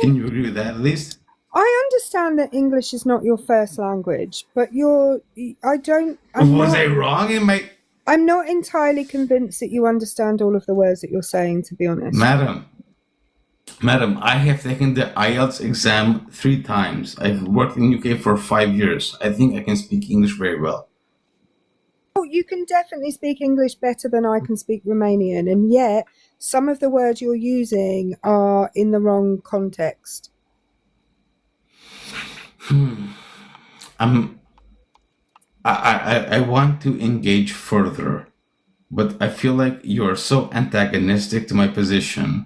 Can you agree with that at least? I understand that English is not your first language, but Was I wrong in my... I'm not entirely convinced that you understand all of the words that you're saying, to be honest. Madam, I have taken the IELTS exam 3 times. I've worked in UK for 5 years. I think I can speak English very well. Oh, you can definitely speak English better than I can speak Romanian, and yet some of the words you're using are in the wrong context. I want to engage further, but I feel like you're so antagonistic to my position.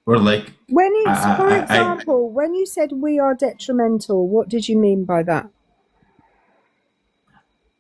Or like when it's, for example, when you said we are detrimental, what did you mean by that?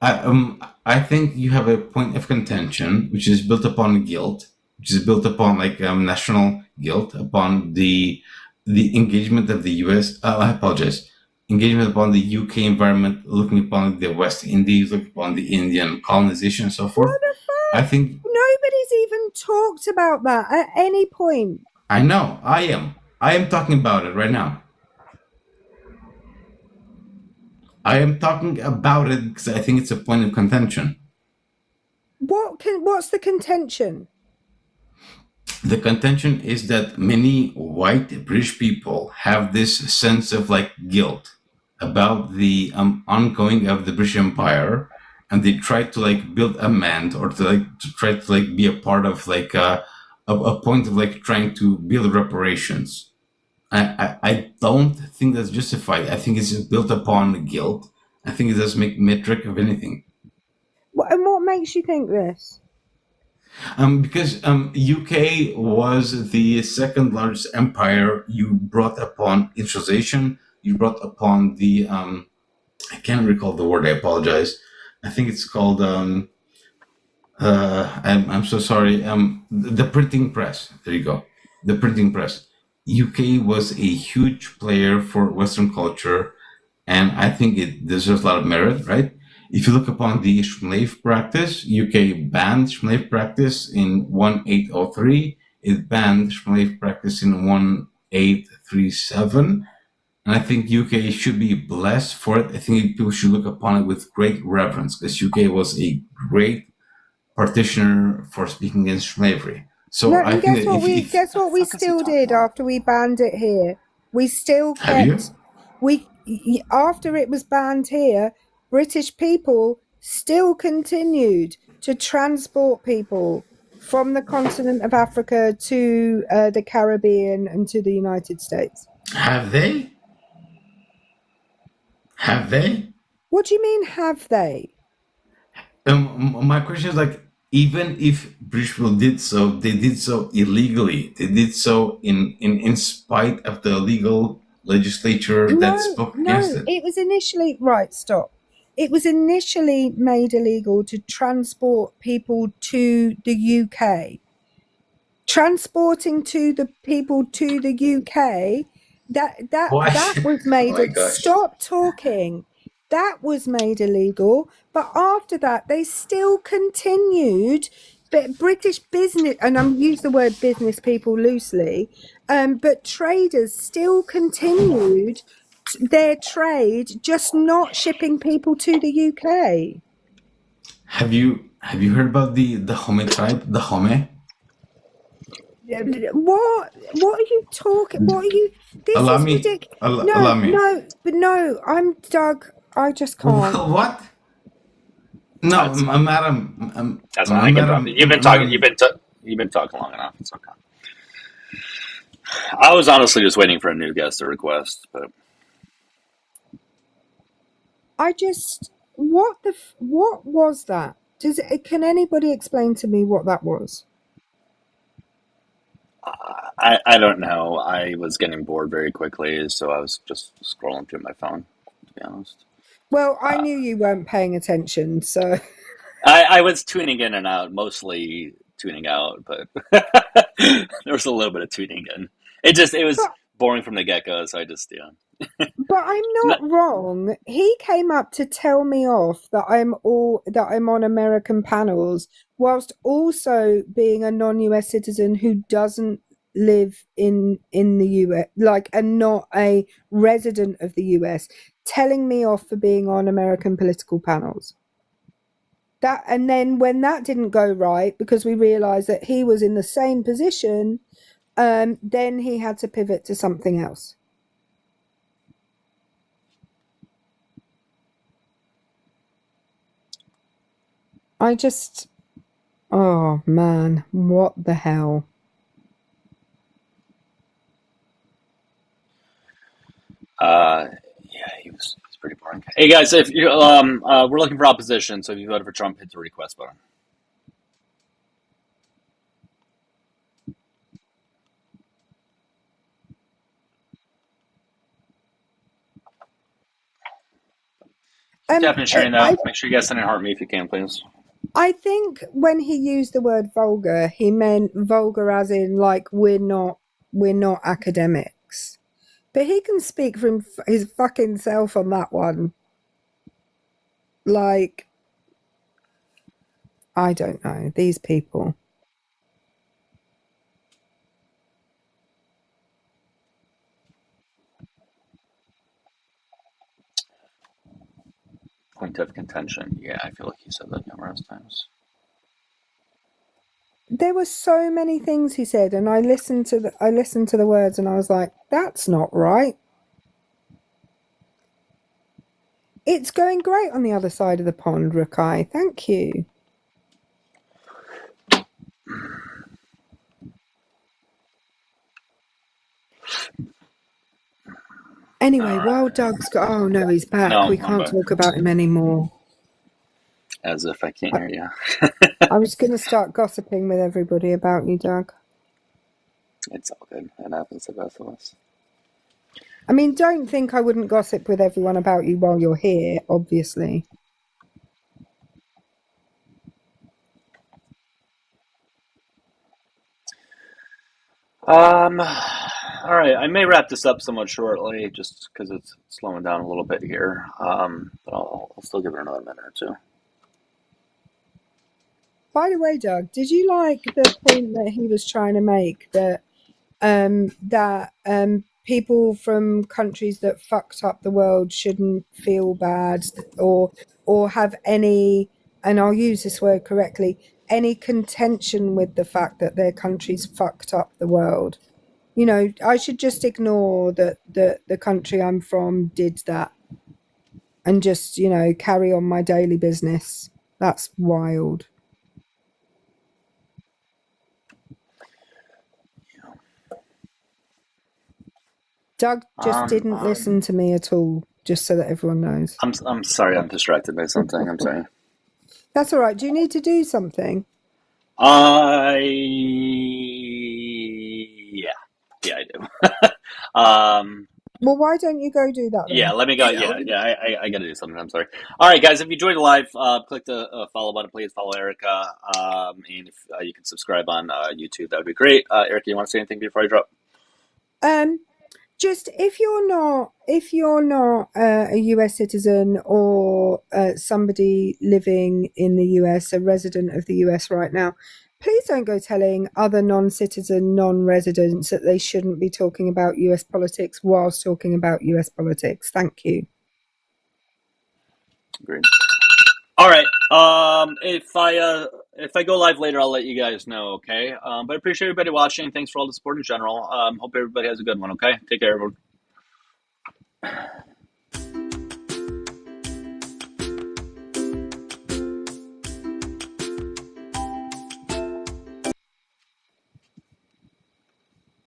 I think you have a point of contention which is built upon guilt, which is built upon like national guilt, upon the engagement of the US. I apologize. Engagement upon the UK environment, looking upon the West Indies, looking upon the Indian colonization and so forth. What the fuck? I think nobody's even talked about that at any point. I know. I am talking about it right now. I am talking about it because I think it's a point of contention. What's the contention? The contention is that many white British people have this sense of like guilt about the ongoing of the British Empire, and they try to like build amend or to try to like be a part of like a point of like trying to build reparations. I don't think that's justified. I think it's built upon guilt. I think it doesn't make metric of anything. And what makes you think this? Because UK was the second largest empire. You brought upon industrialization. You brought upon the I can't recall the word. I apologize. I think it's called I'm so sorry. The printing press. There you go. The printing press. UK was a huge player for Western culture, and I think it deserves a lot of merit, right? If you look upon the slave practice, UK banned slave practice in 1803. It banned slave practice in 1837. And I think UK should be blessed for it. I think people should look upon it with great reverence because UK was a great partitioner for speaking against slavery. So no, I think guess what we still did after we banned it here? We still kept after it was banned here, British people still continued to transport people from the continent of Africa to the Caribbean and to the United States. Have they? Have they? What do you mean, have they? My question is like, even if British people did so, they did so illegally. They did so in spite of the legal legislature that spoke against it. It was initially stop. It was initially made illegal to transport people to the UK. Transporting the people to the UK, that was made. Stop talking. That was made illegal, but after that, they still continued. But British business, and I'm use the word business people loosely, but traders still continued their trade, just not shipping people to the UK. Have you heard about the Home tribe? The Home? What are you talking? What are you? This Allow is me. ridiculous. Allow me. No. I'm Doug. I just can't. What? No, madam. That's fine. I can drop it. You've been talking. Madam, You've been talking long enough. It's okay. I was honestly just waiting for a new guest to request, but What was that? Can anybody explain to me what that was? I don't know. I was getting bored very quickly, so I was just scrolling through my phone, to be honest. Well, I knew you weren't paying attention, so I was tuning in and out, mostly tuning out, but there was a little bit of tuning in. It was boring from the get-go, so I just But I'm not wrong. He came up to tell me off that I'm on American panels, whilst also being a non-US citizen who doesn't live in the US, and not a resident of the US, telling me off for being on American political panels. And then when that didn't go right, because we realized that he was in the same position, then he had to pivot to something else. Oh man, what the hell? Yeah, he was pretty boring. Hey guys, if you we're looking for opposition, so if you voted for Trump, hit the request button. Definitely sharing that. Make sure you guys send in heart me if you can, please. I think when he used the word vulgar, he meant vulgar as in we're not academics. But he can speak for his fucking self on that one. I don't know, these people. Point of contention. Yeah, I feel like he said that numerous times. There were so many things he said, and I listened to the words, and I was like, "That's not right." It's going great on the other side of the pond, Rukai. Thank you. Anyway, while Doug's got... Oh, no, he's back. No, we can't talk about him anymore. As if I can't hear you. I was going to start gossiping with everybody about you, Doug. It's all good. It happens to both of us. I mean, don't think I wouldn't gossip with everyone about you while you're here, obviously. All right, I may wrap this up somewhat shortly, just because it's slowing down a little bit here. But I'll still give it another minute or two. By the way, Doug, did you like the point that he was trying to make that people from countries that fucked up the world shouldn't feel bad or have any, and I'll use this word correctly, any contention with the fact that their countries fucked up the world? You know, I should just ignore that the country I'm from did that and just, carry on my daily business. That's wild. Doug just didn't listen to me at all, just so that everyone knows. I'm sorry, I'm distracted by something. I'm sorry. That's all right. Do you need to do something? Yeah, I do. Well, why don't you go do that then? Yeah, let me go. Yeah, I got to do something. I'm sorry. All right, guys, if you joined the live, click the follow button. Please follow Erica. And if you can subscribe on YouTube, that would be great. Erica, you want to say anything before I drop? Just if you're not a US citizen or somebody living in the US, a resident of the US right now, please don't go telling other non-citizen, non-residents that they shouldn't be talking about US politics whilst talking about US politics. Thank you. Agreed. All right. If I If I go live later, I'll let you guys know, okay? But I appreciate everybody watching. Thanks for all the support in general. Hope everybody has a good one, okay? Take care, everyone.